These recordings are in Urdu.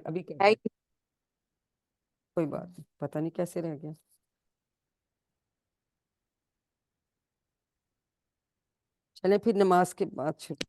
ابھی ہے کوئی بات نہیں، پتہ نہیں کیسے رہ گیا. چلے پھر نماز کے بعد شروع.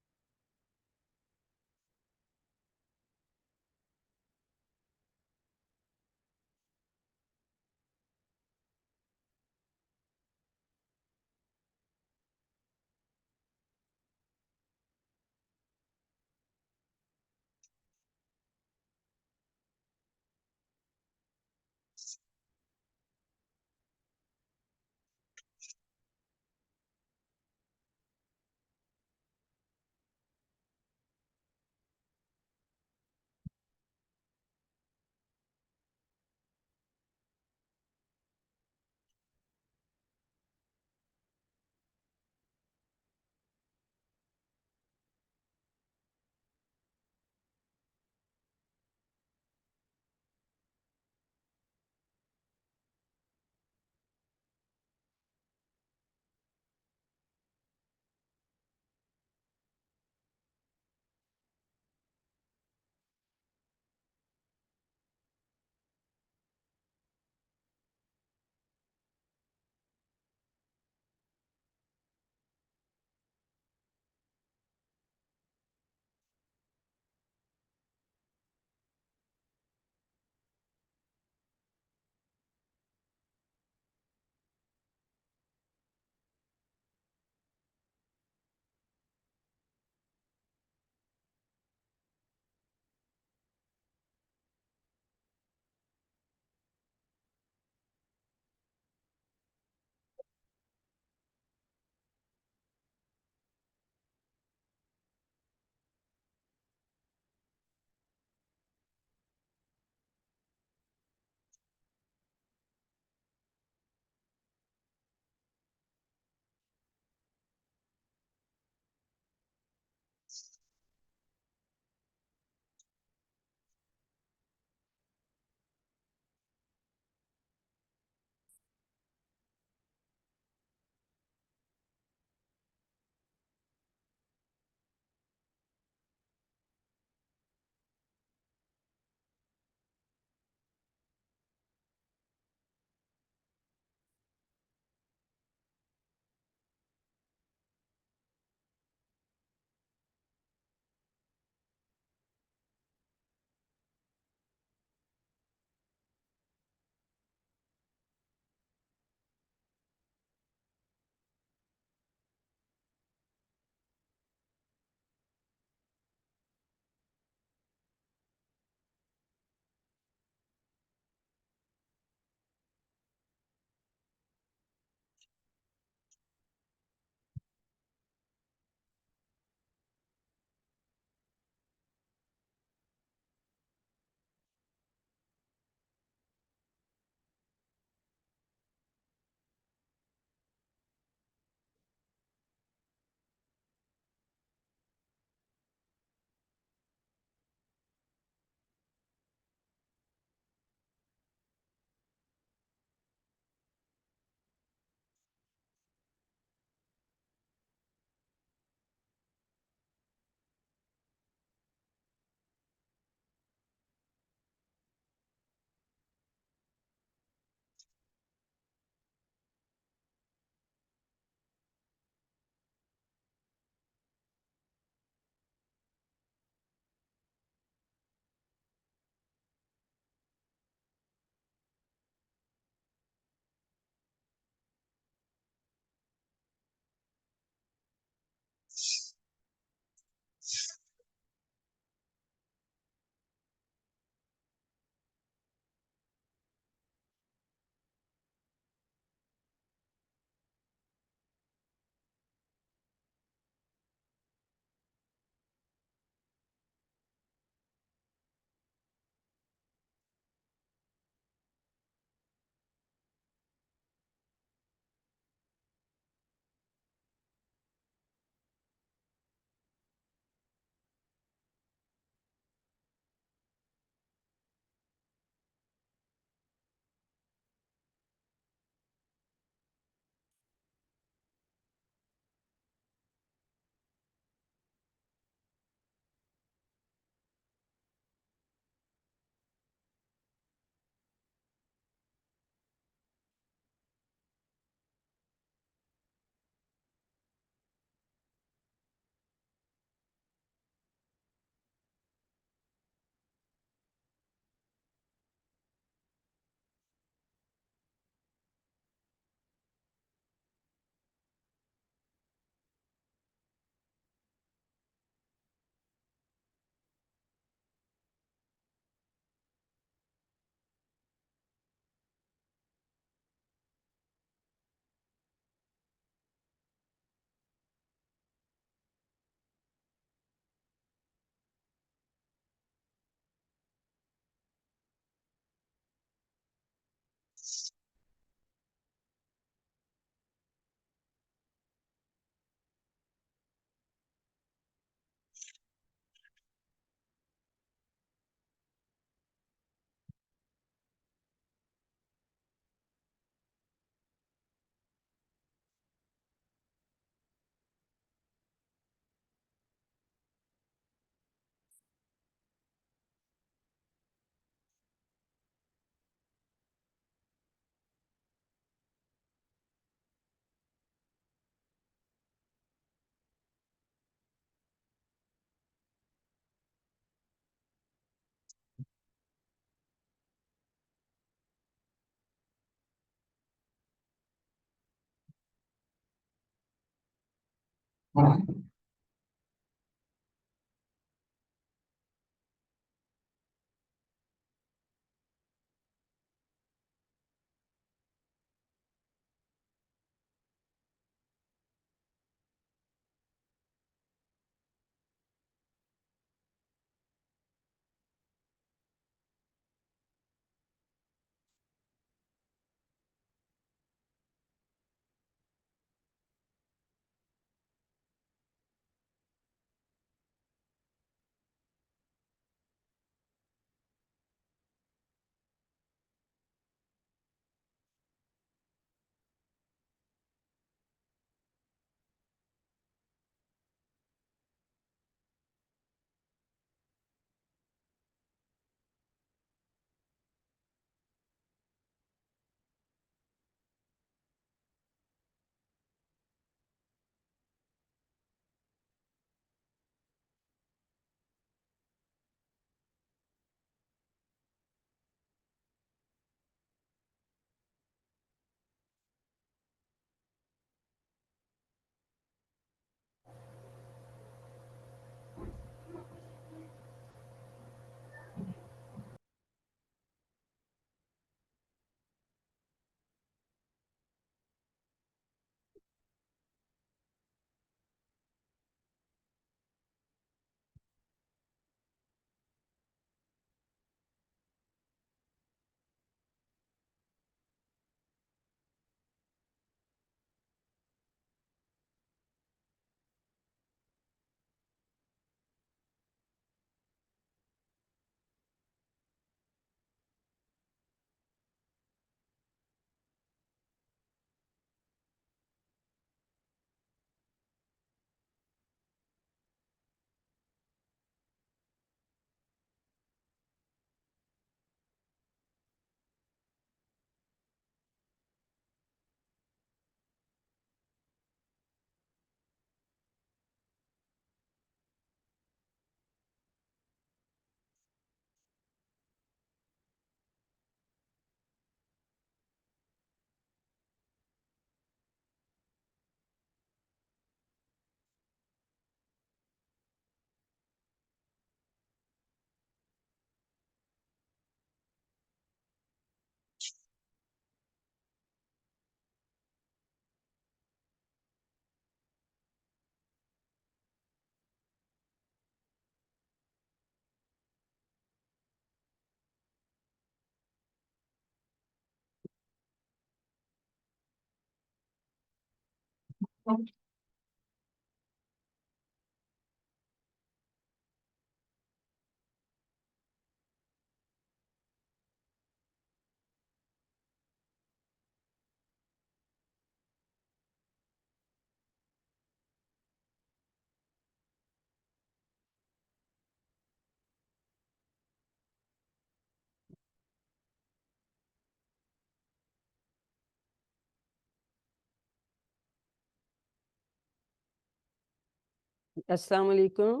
السلام علیکم.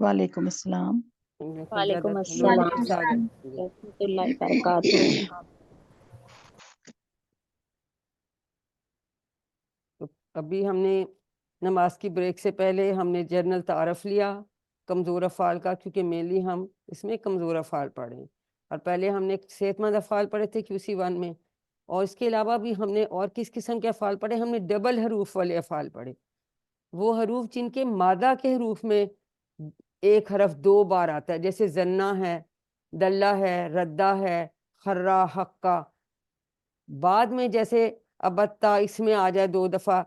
وعلیکم السلام. وعلیکم لوگ السلام واپس آ گئے. ورحمۃ اللہ وبرکاتہ. تو ابھی ہم نے نماز کی بریک سے پہلے ہم نے جنرل تعارف لیا کمزور افعال کا، کیونکہ مینلی ہم اس میں کمزور افعال پڑھے ہیں، اور پہلے ہم نے صحت مند افعال پڑھے تھے QC1 میں، اور اس کے علاوہ بھی ہم نے اور کس قسم کے افعال پڑھے. ہم نے ڈبل حروف والے افعال پڑھے، وہ حروف جن کے مادہ کے حروف میں ایک حرف 2 بار آتا ہے، جیسے زنا ہے، دلہ ہے، ردہ ہے، خرہ، حقہ. بعد میں جیسے ابتا اس میں آ جائے 2 دفعہ،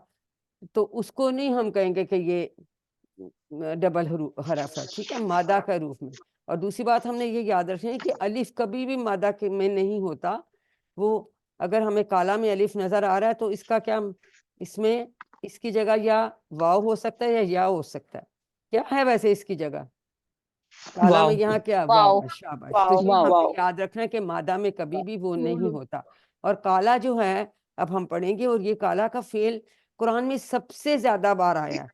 تو اس کو نہیں ہم کہیں گے کہ یہ ڈبل حرف ہے، ٹھیک ہے، مادہ کا حروف میں. اور دوسری بات ہم نے یہ یاد رکھیں کہ الف کبھی بھی مادہ میں نہیں ہوتا. وہ اگر ہمیں کالا میں الف نظر آ رہا ہے تو اس کا کیا، اس میں اس کی جگہ یا واو ہو سکتا ہے یا ہو سکتا ہے. کیا ہے ویسے اس کی جگہ کالا میں؟ یہاں کیا واو. شاباش. تو یہ ہمیں یاد رکھنا ہے کہ مادہ میں کبھی بھی وہ نہیں ہوتا. اور کالا جو ہے اب ہم پڑھیں گے، اور یہ کالا کا فعل قرآن میں سب سے زیادہ بار آیا ہے،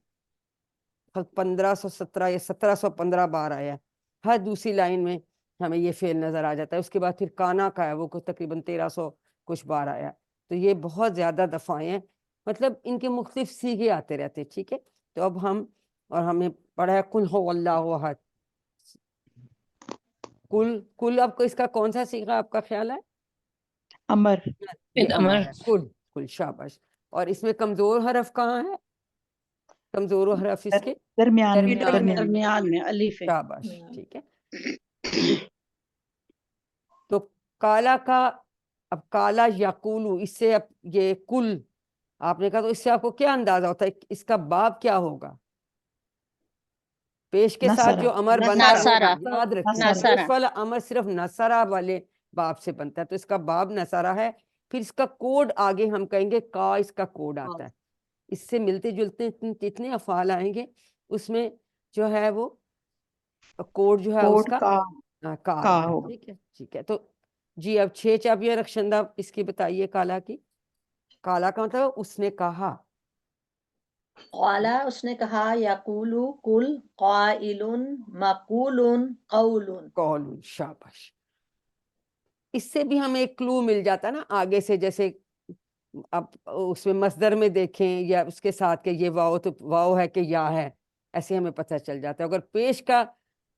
1517 یا 1715 بار آیا ہے. ہر دوسری لائن میں ہمیں یہ فعل نظر آ جاتا ہے. اس کے بعد پھر کانا کا ہے، وہ تقریباً 1300 کچھ بار آیا. تو یہ بہت زیادہ دفعہ ہیں. مطلب ان کے مختلف سیغے آتے رہتے. ٹھیک ہے, تو اب ہم نے پڑھا ہے قل هو اللہ احد. کل اب اس کا کون سا سیغہ آپ کا خیال ہے؟ امر. یہ امر ہے. کل شاباش. اور اس میں کمزور حرف کہاں ہے؟ کمزور حرف اس کے درمیان میں. درمیان میں الف ہے. شاباش. ٹھیک ہے, تو کالا کا, اب کالا یقولو, اس سے اب یہ کل آپ نے کہا, تو اس سے آپ کو کیا اندازہ ہوتا ہے اس کا باب کیا ہوگا؟ پیش کے ساتھ جو امر بنتا ہے, نصارہ. یاد رکھیں نصارہ. پیش والا امر صرف نصارہ والے باب سے بنتا ہے, تو اس کا باب نصارہ ہے. پھر اس کا کوڈ آگے ہم کہیں گے کا, اس کا کوڈ آتا ہے. اس سے ملتے جلتے جتنے افعال آئیں گے اس میں جو ہے وہ کوڈ جو ہے اس کا کا آئے گا. ٹھیک ہے, ٹھیک ہے. تو جی اب 6 چابیاں رخشندہ اس کی بتائیے. کالا کی, کالا کا مطلب اس نے کہا. قالا اس نے کہا, یقولو کل, قائل مقول قول. قول. شاباش. اس سے بھی ہمیں ایک کلو مل جاتا ہے نا آگے سے, جیسے اب اس میں مصدر میں دیکھیں یا اس کے ساتھ کہ یہ واو تو واو ہے کہ یا ہے, ایسے ہمیں پتہ چل جاتا ہے. اگر پیش کا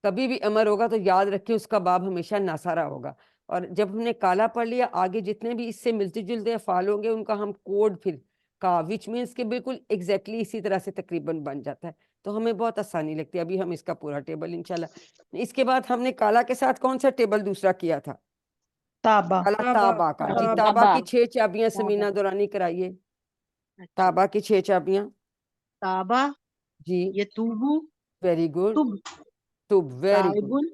کبھی بھی امر ہوگا تو یاد رکھیں اس کا باب ہمیشہ ناصارہ ہوگا. اور جب ہم نے کالا پڑھ لیا, آگے جتنے بھی اس سے ملتے جلتے افعال ہوں گے ان کا ہم کوڈ پھر کا, وچ مینس کہ بالکل ایگزیکٹلی اسی طرح سے تقریباً بن جاتا ہے, تو ہمیں بہت آسانی لگتی ہے. ابھی ہم اس کا پورا ٹیبل انشاءاللہ. اس کے بعد ہم نے کالا کے ساتھ کون سا ٹیبل دوسرا کیا تھا؟ تابا. کالا تابا کا. جی تابا تابا. کی 6 چابیاں سمینہ دورانی کرائیے. تابا کی 6 چابیاں. تابا, جی یتوبو, ویری گڈ. تب, تب ویری گڈ. تائبن,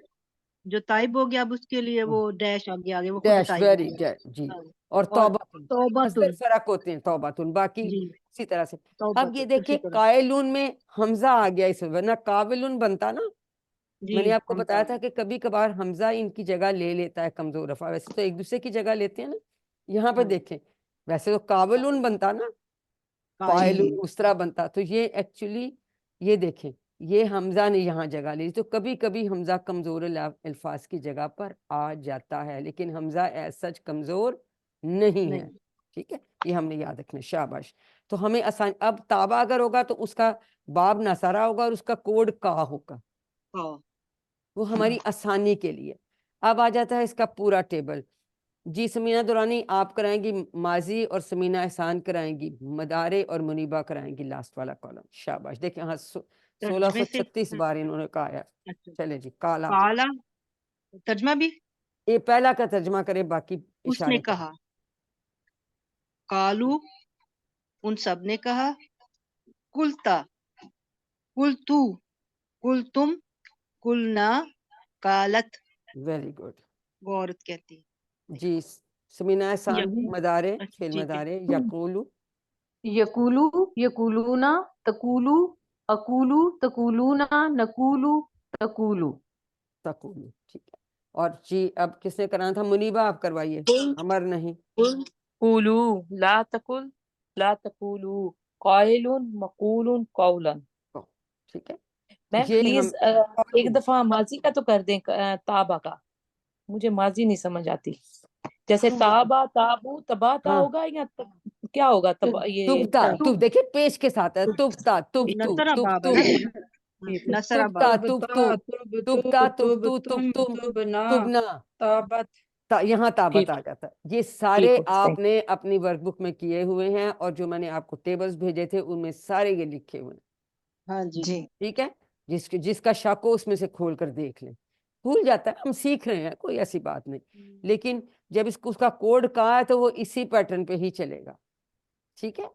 جو تائب ہو گیا اب اس کے لیے وہ ڈیش آگے آگے وہ خود ڈیش تائب ویری ہو گیا. جی. ہاں. اور اور توبتن توبتن, مصدر فرق ہوتے ہیں, توبتن باقی جی اسی طرح سے. اب توبتن یہ اسی دیکھیں طرح. قائلون میں حمزہ آ گیا اس میں, ورنہ قابلون بنتا نا. جی میں نے آپ کو ہم بتایا تھا کہ کبھی کبھار حمزہ ان کی جگہ لے لیتا ہے کمزور رفع, ویسے تو ایک دوسرے کی جگہ لیتے ہیں نا. یہاں پہ دیکھیں ویسے تو قابلون بنتا نا, قائلون اس طرح بنتا. تو یہ ایکچولی یہ دیکھیں یہ حمزہ نے یہاں جگہ لی, تو کبھی کبھی حمزہ کمزور الفاظ کی جگہ پر آ جاتا ہے, لیکن حمزہ ایز سچ کمزور نہیں ہے. ٹھیک ہے, یہ ہم نے یاد رکھنا. شاباش. تو ہمیں آسان, اب تابا اگر ہوگا تو اس کا باب نصارہ ہوگا اور اس کا کوڈ کا ہوگا, وہ ہماری آسانی کے لیے. اب آ جاتا ہے اس کا پورا ٹیبل. جی سمینہ دورانی آپ کرائیں گی ماضی, اور سمینہ احسان کرائیں گی مدارے, اور منیبہ کرائیں گی لاسٹ والا کالم. شاباش. دیکھیں ہاں 1636 بار انہوں نے کہا ہے. چلے جی کالا. کالا ترجمہ بھی یہ پہلا کا ترجمہ کرے, باقی اس نے اشارے پر. کہا, کالو ان سب نے کہا, کلتا کل تو, کل تم, کلنا, کالت ویری گڈ. وہ عورت کہتی. جی سمینہ احسان مدارے, فعل ٹھیک ہے. مدارے. یقولو, یقولو, یقولونا, تقولو, اقولو, تقولونا, نقولو, تقولو. تقولو. ٹھیک ہے. اور جی اب کس نے کرانا تھا؟ منیبہ آپ کروائیے. امر نہیں. قل قولوا لا تقل لا تقولوا قائل مقول قولا. ٹھیک ہے. میم یہ پلیز ایک دفعہ ماضی کا تو کر دیں, تابا کا مجھے ماضی نہیں سمجھ آتی. جیسے تابا, تابو, تباتا ہوگا یا کیا ہوگا؟ یہ تبتا, تب دیکھیں پیش کے ساتھ ہے. تبتا, تب تو, نصرہ تب باب تو, ہے نا, نصرہ تبتا, باب. تب تو, تبتا, تب تو, تب تم, تبنا. یہاں تابت آ جاتا ہے. یہ سارے آپ نے اپنی ورک بک میں کیے ہوئے ہیں, اور جو میں نے آپ کو ٹیبلز بھیجے تھے ان میں سارے یہ لکھے ہوئے ہیں. ہاں جی. ٹھیک ہے, جس کا شک ہو اس میں سے کھول کر دیکھ لیں. بھول جاتا ہے, ہم سیکھ رہے ہیں, کوئی ایسی بات نہیں, لیکن جب اس کا کوڈ کہاں ہے تو وہ اسی پیٹرن پہ ہی چلے گا. ٹھیک ہے,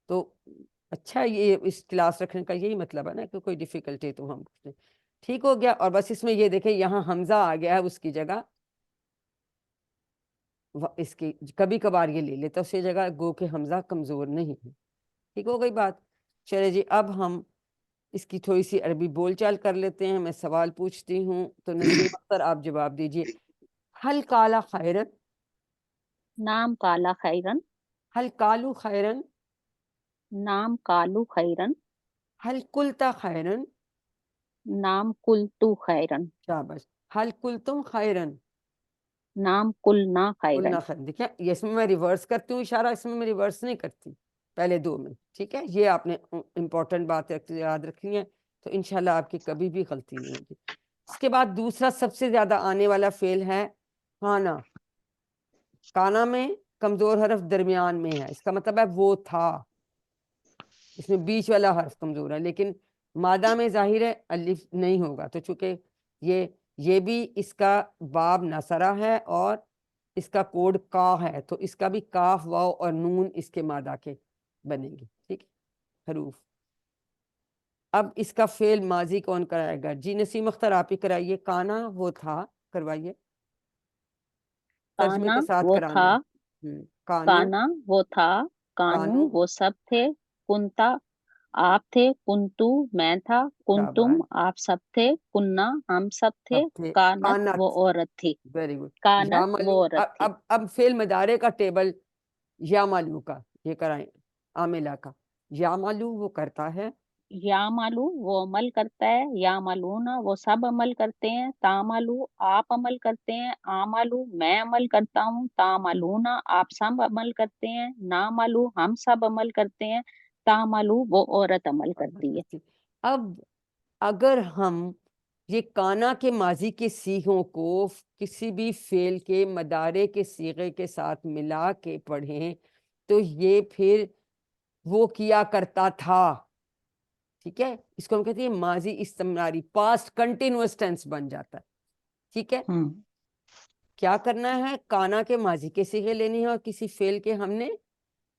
تو اچھا یہ اس کلاس رکھنے کا یہی مطلب ہے نا کہ کوئی ڈیفیکلٹی تو ہم ٹھیک ہو گیا. اور بس اس میں یہ دیکھیں یہاں حمزہ آ گیا ہے اس کی جگہ, اس کی کبھی کبھار یہ لے لیتا اسی جگہ, گو کہ حمزہ کمزور نہیں ہے. ٹھیک ہو گئی بات. چلے جی اب ہم اس کی تھوڑی سی عربی بول چال کر لیتے ہیں. میں سوال پوچھتی ہوں تو نسیم اختر آپ جواب دیجئے. حل کالا خیرن, نام کالا خیرن, حل کالو خیرن, نام کالو خیرن, حل کلتا خیرن. نام کلتو خیرن, شاباش. حل کلتم خیرن, نام کلنا خیرن. قلنا خیرن. دیکھیں یہ اس میں میں ریورس کرتی ہوں اشارہ, اس میں میں ریورس نہیں کرتی. پہلے دو میں، ٹھیک ہے؟ یہ آپ نے امپورٹنٹ بات یاد رکھنی ہے، تو انشاءاللہ آپ کی کبھی بھی غلطی نہیں ہوگی۔ اس کے بعد دوسرا سب سے زیادہ آنے والا فعل ہے کانا۔ کانا میں کمزور حرف درمیان میں ہے، اس کا مطلب ہے وہ تھا، اس میں بیچ والا حرف کمزور ہے، لیکن مادہ میں ظاہر ہے الف نہیں ہوگا، تو چونکہ یہ بھی اس کا باب نصرہ ہے اور اس کا کوڈ کا ہے، تو اس کا بھی کاف واو اور نون اس کے مادہ کے بنیں گے، ٹھیک ہے، حروف۔ اب اس کا فعل ماضی کون کرائے گا؟ جی نسیم اختر آپ ہی کرائیے۔ کانا وہ تھا، کروائیے، ترجمے کانا کے ساتھ وہ کرانا تھا، ہے۔ کانو، کانا وہ تھا، کانو کانو، وہ سب تھے، کنتا آپ تھے، کنتو میں تھا، کنتم شاباش، آپ سب تھے، کننا ہم سب تھے، سب تھے، کانت کانت، وہ عورت تھی، ویری گڈ۔ کانت یعملو، وہ عورت تھی۔ اب فعل مضارع کا ٹیبل یعملو کا یہ کرائیں، عاملہ کا۔ یعملو وہ کرتا ہے، یعملو وہ عمل کرتا ہے، یعملونا وہ سب عمل کرتے ہیں، تعملو آپ عمل کرتے ہیں، عملو میں عمل کرتا ہوں، تعملونا آپ سب عمل کرتے ہیں، نعملو ہم سب عمل کرتے ہیں، تعملو وہ عورت عمل کرتی ہے۔ اب اگر ہم یہ کانا کے ماضی کے صیغوں کو کسی بھی فعل کے مضارع کے صیغے کے ساتھ ملا کے پڑھیں تو یہ پھر وہ کیا کرتا تھا، ٹھیک ہے؟ اس کو ہم کہتے ہیں ماضی استمراری، پاسٹ کنٹینیوس ٹینس بن جاتا ہے، ٹھیک ہے؟ کیا کرنا ہے؟ کانا کے ماضی کے صیغے لینے ہیں اور کسی فعل کے ہم نے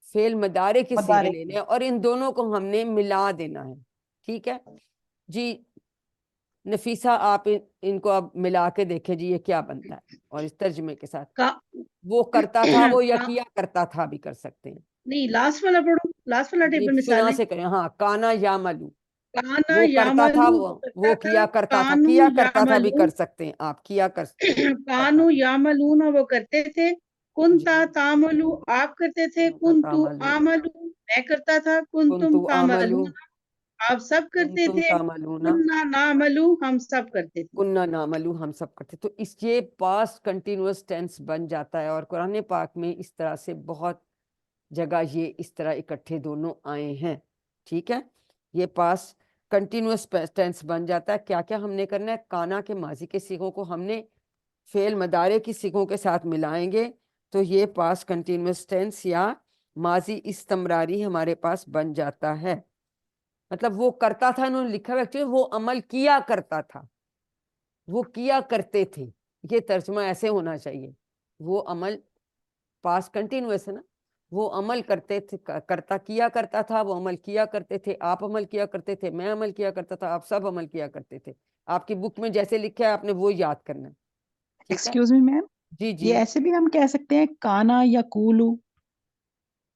فعل مضارع کے صیغے لینے ہیں اور ان دونوں کو ہم نے ملا دینا ہے، ٹھیک ہے جی؟ نفیسہ آپ ان کو اب ملا کے دیکھیں جی یہ کیا بنتا ہے، اور اس ترجمے کے ساتھ وہ کرتا تھا وہ یا کیا کرتا تھا بھی کر سکتے ہیں۔ نہیں، لاسٹ والا پڑھو، لاسٹ والا جی ٹیبل سنا مثالیں۔ سے کریں، ہاں، کانا یعملو کانا وہ کرتا تھا، یعملو وہ کیا کرتا تھا، کانو کیا کرتا تھا بھی یعملون، کر سکتے ہیں آپ، کیا کرتا کانو تھا، یعملون وہ کرتے تھے، کنتا جی، تعملو آپ کرتے تھے، کنتو آملو میں کرتا تھا، کنتم کنتو عملو، تعملون آپ سب کرتے کنتم تھے، تعملون، کننا نعملو ہم سب کرتے تھے۔ کننا نعملو ہم سب کرتے، تو اس یہ پاسٹ کنٹینیوس ٹینس بن جاتا ہے، اور قرآن پاک میں اس طرح سے بہت جگہ یہ اس طرح اکٹھے دونوں آئے ہیں، ٹھیک ہے؟ یہ پاسٹ کنٹینیوس ٹینس بن جاتا ہے۔ کیا کیا ہم نے کرنا ہے؟ کانا کے ماضی کے صیغوں کو ہم نے فعل مضارع کی صیغوں کے ساتھ ملائیں گے تو یہ پاسٹ کنٹینیوس ٹینس یا ماضی استمراری ہمارے پاس بن جاتا ہے۔ مطلب وہ کرتا تھا، انہوں نے لکھا ہوا ایکچولی وہ عمل کیا کرتا تھا، وہ کیا کرتے تھے، یہ ترجمہ ایسے ہونا چاہیے۔ وہ عمل پاسٹ کنٹینیوس ہے نا، وہ عمل کرتے تھے، کرتا کیا کرتا تھا، وہ عمل کیا کرتے تھے، آپ عمل کیا کرتے تھے، میں عمل کیا کرتا تھا، آپ سب عمل کیا کرتے تھے۔ آپ کی بک میں جیسے لکھا ہے آپ نے وہ یاد کرنا ہے، ٹھیک ہے؟ ایکسکیوز می میم، جی جی، یہ ایسے بھی ہم کہہ سکتے ہیں کانا یا کولو؟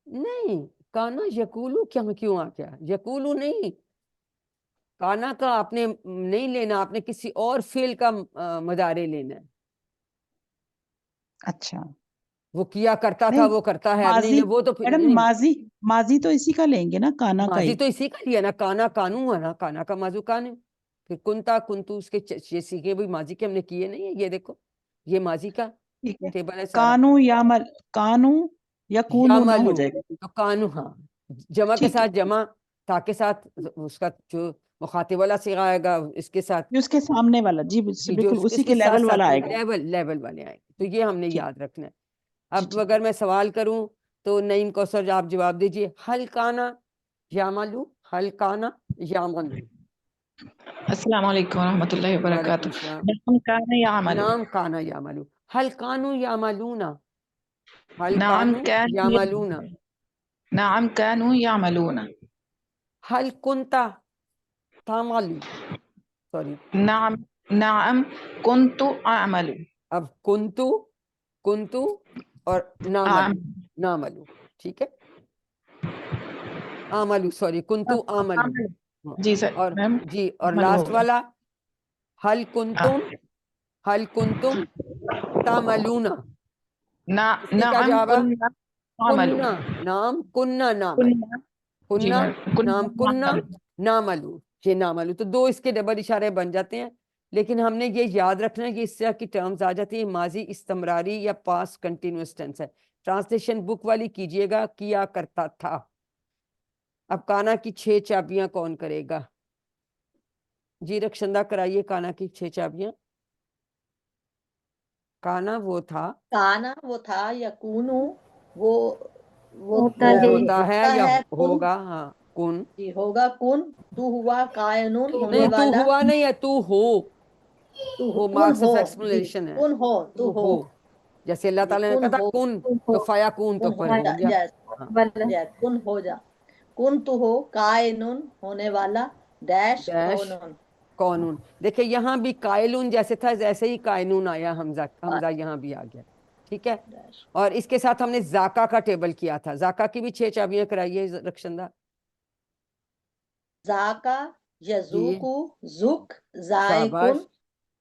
نہیں، کانا یقولو کیوں آ گیا؟ یقولو نہیں، کانا کا آپ نے نہیں لینا، آپ نے کسی اور فعل کا مضارع لینا ہے۔ اچھا، وہ کیا کرتا تھا، نہیں وہ کرتا ہے، نہیں ماضی، نہیں وہ تو میڈم نہیں، ماضی تو اسی کا لیں گے نا، کانا کا ماضی ہی۔ تو اسی کا لیا نا، کانا کانو ہے نا، کانا کا ماضی کان ہے، پھر کنتا کنتو اس کے یہ سیکھے بھی ماضی کے ہم نے کیے نہیں ہیں، یہ دیکھو یہ ماضی کا ٹھیک ہے، ٹیبل ہے سارا۔ کانو یا کولو نہ ہو یعملو، جائے گا؟ تو کانو، ہاں، جمع کے ٹھیک ہے، ساتھ جمع، تا کے ساتھ اس کا جو مخاطب والا صیغہ آئے گا اس کے ساتھ، یہ اس کے سامنے والا، جی جی جو بالکل اس اسی کے کے ساتھ لیول ساتھ والا آئے گا۔ لیول والے آئے گے، تو یہ ہم نے ٹھیک، یاد رکھنا ہے۔ جی اب ٹھیک اگر میں سوال کروں تو نعیم کوثر آپ جواب دیجئے، حل کانا یعملو، حل کانا یعملو۔ السلام علیکم ورحمۃ اللہ وعلیکم وبرکاتہ۔ السلام۔ نعم کان یعمل، نام کانا یعملو، حل کانو یعملون، حل نعم کانو کان یعملون، نعم کانوا یعملون، حل کنتا تعملو، سوری، نعم کنت اعمل، اب کنتو اور ناملو، ٹھیک ہے؟ آملو، سوری، کنتو آملو، جی سر اور میم، جی، اور عمل ہو لاسٹ گیا۔ والا حل کنتم تعملون، اس کے کیا نعم جواب ہے؟ کننا نعمل، کننا، نام کننا نامل، کننا، جی کننا میم، نام کننا کننا نعمل، ناملو، یہ ناملو، تو دو اس کے ڈبل اشارے بن جاتے ہیں، لیکن ہم نے یہ یاد رکھنا ہے کہ اس طرح کی ٹرمز آ جاتی ہیں، ماضی استمراری یا پاسٹ کنٹینیوس ٹینس ہے۔ ٹرانسلیشن بک والی کیجئے گا، کیا کرتا تھا، اب کانا کی 6 چابیاں کون کرے گا؟ جی رخشندہ کرائیے کانا کی 6 چابیاں. کانا وہ تھا، کانا وہ تھا، یکونو وہ ہوتا ہے یا کن، ہوگا. ہاں کن. جی ہوگا کن، تو ہوا کائنون ہونے نہیں تو والا، ہوا نہیں ہے، تو ہو. تو وہ کن مارکس ہو، آف جی ایکسپلینیشن ہے. کن ہو، تو ہو، جیسے اللہ جی تعالیٰ نے کن کہا تھا ہو، کن تو فیا کن تو کن پر ہو ہو جا، گیا. یس ہاں یس کن ہو جا، کن تو ہو کائنون ہونے والا ڈیش ڈیش کونون. قانون. دیکھیں یہاں بھی قائلون جیسے تھا ایسے ہی قائنون آیا، حمزہ یہاں بھی آ گیا. ٹھیک ہے. ڈیش اور اس کے ساتھ ہم نے زاکا کا ٹیبل کیا تھا. زاکا کی بھی 6 چابیاں کرائیے رخشندہ. زاکا جی یزوکو زک زائکن شاباش.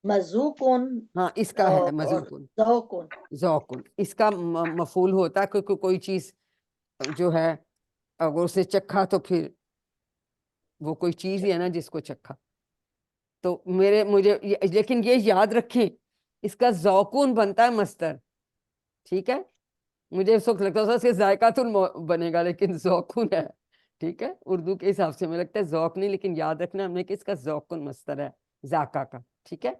مزوکن ہاں اس کا ہے اور مذوقن. ذوقن. ذوقن اس کا مفعول ہوتا ہے کیونکہ کوئی چیز جو ہے اگر اسے چکھا تو پھر وہ کوئی چیز ہی ہے نا جس کو چکھا. تو مجھے لیکن یہ یاد رکھیں اس کا ذوقون بنتا ہے مصدر. ٹھیک ہے. مجھے اس وقت لگتا تھا کہ ذائقہ بنے گا لیکن ذوقون ہے. ٹھیک ہے. اردو کے حساب سے مجھے لگتا ہے ذوق نہیں، لیکن یاد رکھنا ہم نے کہ اس کا ذوقون مصدر ہے ذاکا کا. ٹھیک ہے.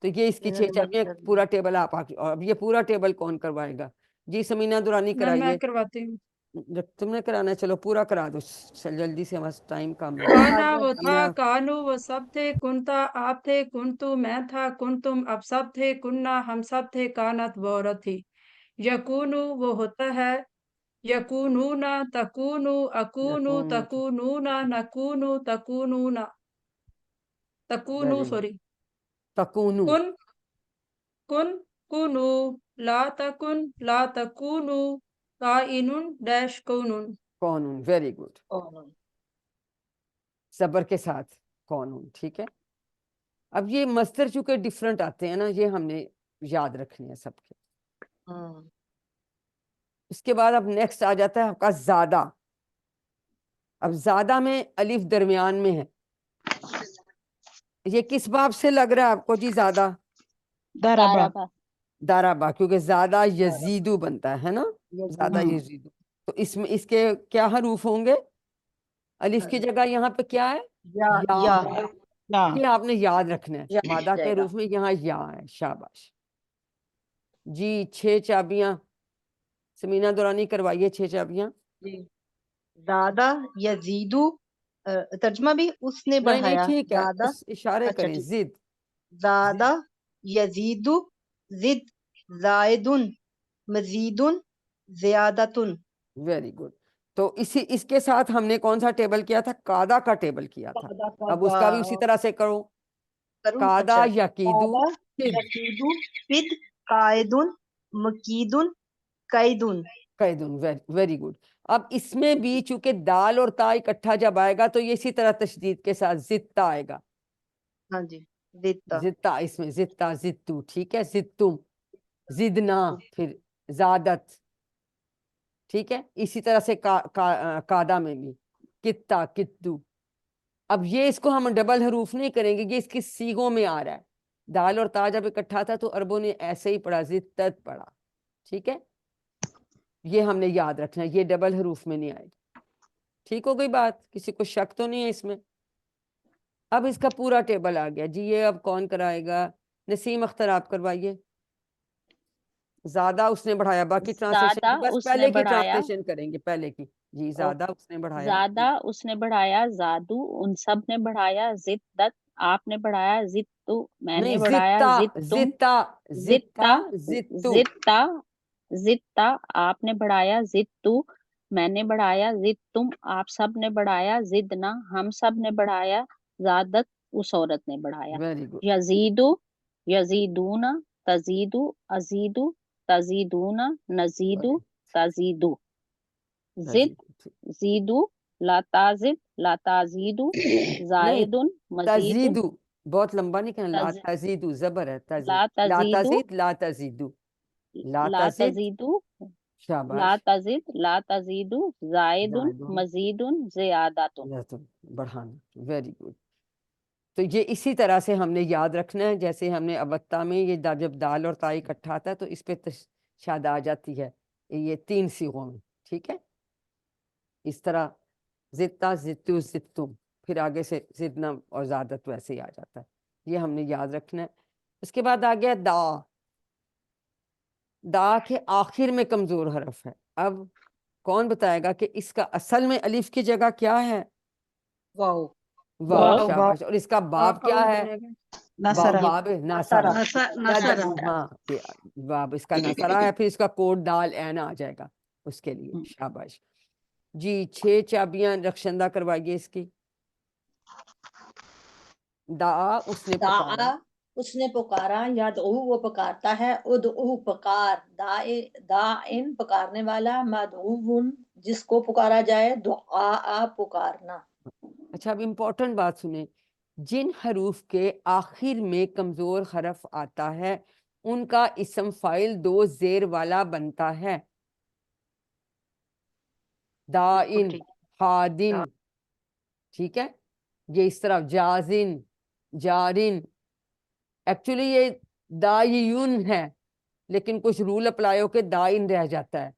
تو یہ اس کی 6 چابیاں. پورا ٹیبل آپ اور اب یہ پورا ٹیبل کون کروائے گا؟ جی سمینہ دورانی کرائیے. میں کرواتی ہوں. تم نے کرانا ہے، چلو پورا کرا دو جلدی سے، ہمارا ٹائم کم ہے. کانا وہ تھا، کانو وہ سب تھے، کنتا آپ تھے، کنتو میں تھا، کنتم اب سب تھے، کننا ہم سب تھے، کانت وہ عورت تھی. یکونو وہ ہوتا ہے، یکونونا تکونو اکونو تکونونا نکونو تکونونا تکونو سوری تکونو کن کن کنو لا تکن لا تکونو کائنن ڈیش کونن. قانون. Very good. صبر کے ساتھ قانون. ٹھیک ہے. اب یہ مصدر چونکہ ڈیفرنٹ آتے ہیں نا، یہ ہم نے یاد رکھنے ہیں سب کے. اس کے بعد اب نیکسٹ آ جاتا ہے آپ کا زیادہ. اب زیادہ میں الف درمیان میں ہے. یہ کس باب سے لگ رہا ہے آپ کو جی زیادہ؟ دارابا. دارابا، کیونکہ زیادہ یزیدو بنتا ہے نا، زیادہ یزیدو. تو اس میں اس کے کیا حروف ہوں گے؟ الف کی جگہ یہاں پہ کیا ہے؟ یا. یہ آپ نے یاد رکھنا ہے، مادہ کے حروف میں یہاں یا ہے. شاباش. جی 6 چابیاں سمینہ دورانی کروائیے. 6 چابیاں. جی زیادہ یزیدو، ترجمہ بھی اس نے نہیں بڑھایا. ٹھیک ہے، زیادہ، اس اشارے اچھا کریں. ٹھیک، زد زیادہ یزیدو زد زائدن مزیدن زیادتن. Very good. تو اس کے ساتھ ہم نے کون سا ٹیبل کیا تھا؟ قادہ کا ٹیبل کیا تھا. اب اس کا بھی اسی طرح سے کرو. قادہ یقیدو یقیدو فد قائدن مکیدن قیدن. قیدن. Very good. اب اس میں بھی چونکہ دال اور تا اکٹھا جب آئے گا تو یہ اسی طرح تشدید کے ساتھ زدتا آئے گا. ہاں جی زدتا. زدتا اس میں زدتا زدتو. ٹھیک ہے. زدتم زدنا پھر زادت. ٹھیک ہے. اسی طرح سے قادہ میں بھی کتا کتو. اب یہ اس کو ہم ڈبل حروف نہیں کریں گے، یہ اس کی سیغوں میں آ رہا ہے. دال اور تا جب اکٹھا تھا تو عربوں نے ایسے ہی پڑھا، زدت پڑھا. ٹھیک ہے. یہ ہم نے یاد رکھنا ہے، یہ ڈبل حروف میں نہیں آئے گا. ٹھیک ہو گئی بات؟ کسی کو شک تو نہیں ہے اس میں؟ اب اس کا پورا ٹیبل آ گیا جی. یہ اب کون کرائے گا؟ نسیم اختر آپ کروائیے. زیادہ اس نے بڑھایا، باقی ٹرانسلیشن زیادہ بس اس نے پہلے کی بڑھایا، ٹرانسلیشن کریں گے، پہلے کی. جی زیادہ اس نے بڑھایا. زیادہ اس نے بڑھایا، زادو ان سب نے بڑھایا، زدت آپ نے بڑھایا، زدتو میں نے نہیں بڑھایا، زدتا زدتم زدتا زدتا زدتو. زدتا زدتا آپ نے بڑھایا، زدتو میں نے بڑھایا، زدتم آپ سب نے بڑھایا، زدنا ہم سب نے بڑھایا، زادت اس عورت نے بڑھایا. Very good. یزیدو یزیدونا تزیدو ازیدو تزیدونا نزیدو تزیدو. زد زیدو لا تازد لا تازیدو نہیں زائدن مزیدن. تزیدو بہت لمبا نہیں کہنا. لا تزیدو زبر ہے. لا تزید لا تزیدو تزید لا تزیدو لا لا تزید. تزیدو لا شاباش. تزد لا تزیدو زائدن زائدون مزیدن زیادتن. بڑھانا. Very good. تو یہ اسی طرح سے ہم نے یاد رکھنا ہے، جیسے ہم نے اوتا میں یہ جب دال اور تا اکٹھا آتا ہے تو اس پہ شاد آ جاتی ہے یہ 3 صیغوں میں. ٹھیک ہے. اس طرح زدتا زدتو زدتم، پھر آگے سے زدنا اور زیادت ویسے ہی آ جاتا ہے، یہ ہم نے یاد رکھنا ہے۔ اس کے بعد آ گیا دا، دا کے آخر میں کمزور حرف ہے۔ اب کون بتائے گا کہ اس کا اصل میں الف کی جگہ کیا ہے؟ واو واو، واو، شاباش۔ اور اس کا باب کیا ہے؟ نصرہ، باب نصرہ، نصرہ، ہاں یہ باب اس کا نصرہ ہے، پھر اس کا کوٹ دال عین آ جائے گا اس کے لیے، شاباش جی۔ 6 چابیاں رخشندہ کروائیے اس کی۔ دعا اس نے پکارا، دعا اس نے پکارا، یدعو وہ پکارتا ہے، ادعو پکار، داعن پکارنے والا، مدعون جس کو پکارا جائے، دعا پکارنا۔ اچھا اب امپورٹنٹ بات سنیں، جن حروف کے آخر میں کمزور حرف آتا ہے ان کا اسم فاعل 2 زیر والا بنتا ہے۔ دائن، حادن، ٹھیک ہے، یہ اس طرح جازن، جارن، ایکچولی یہ دائیون ہے لیکن کچھ رول اپلائی ہو کے دائن رہ جاتا ہے،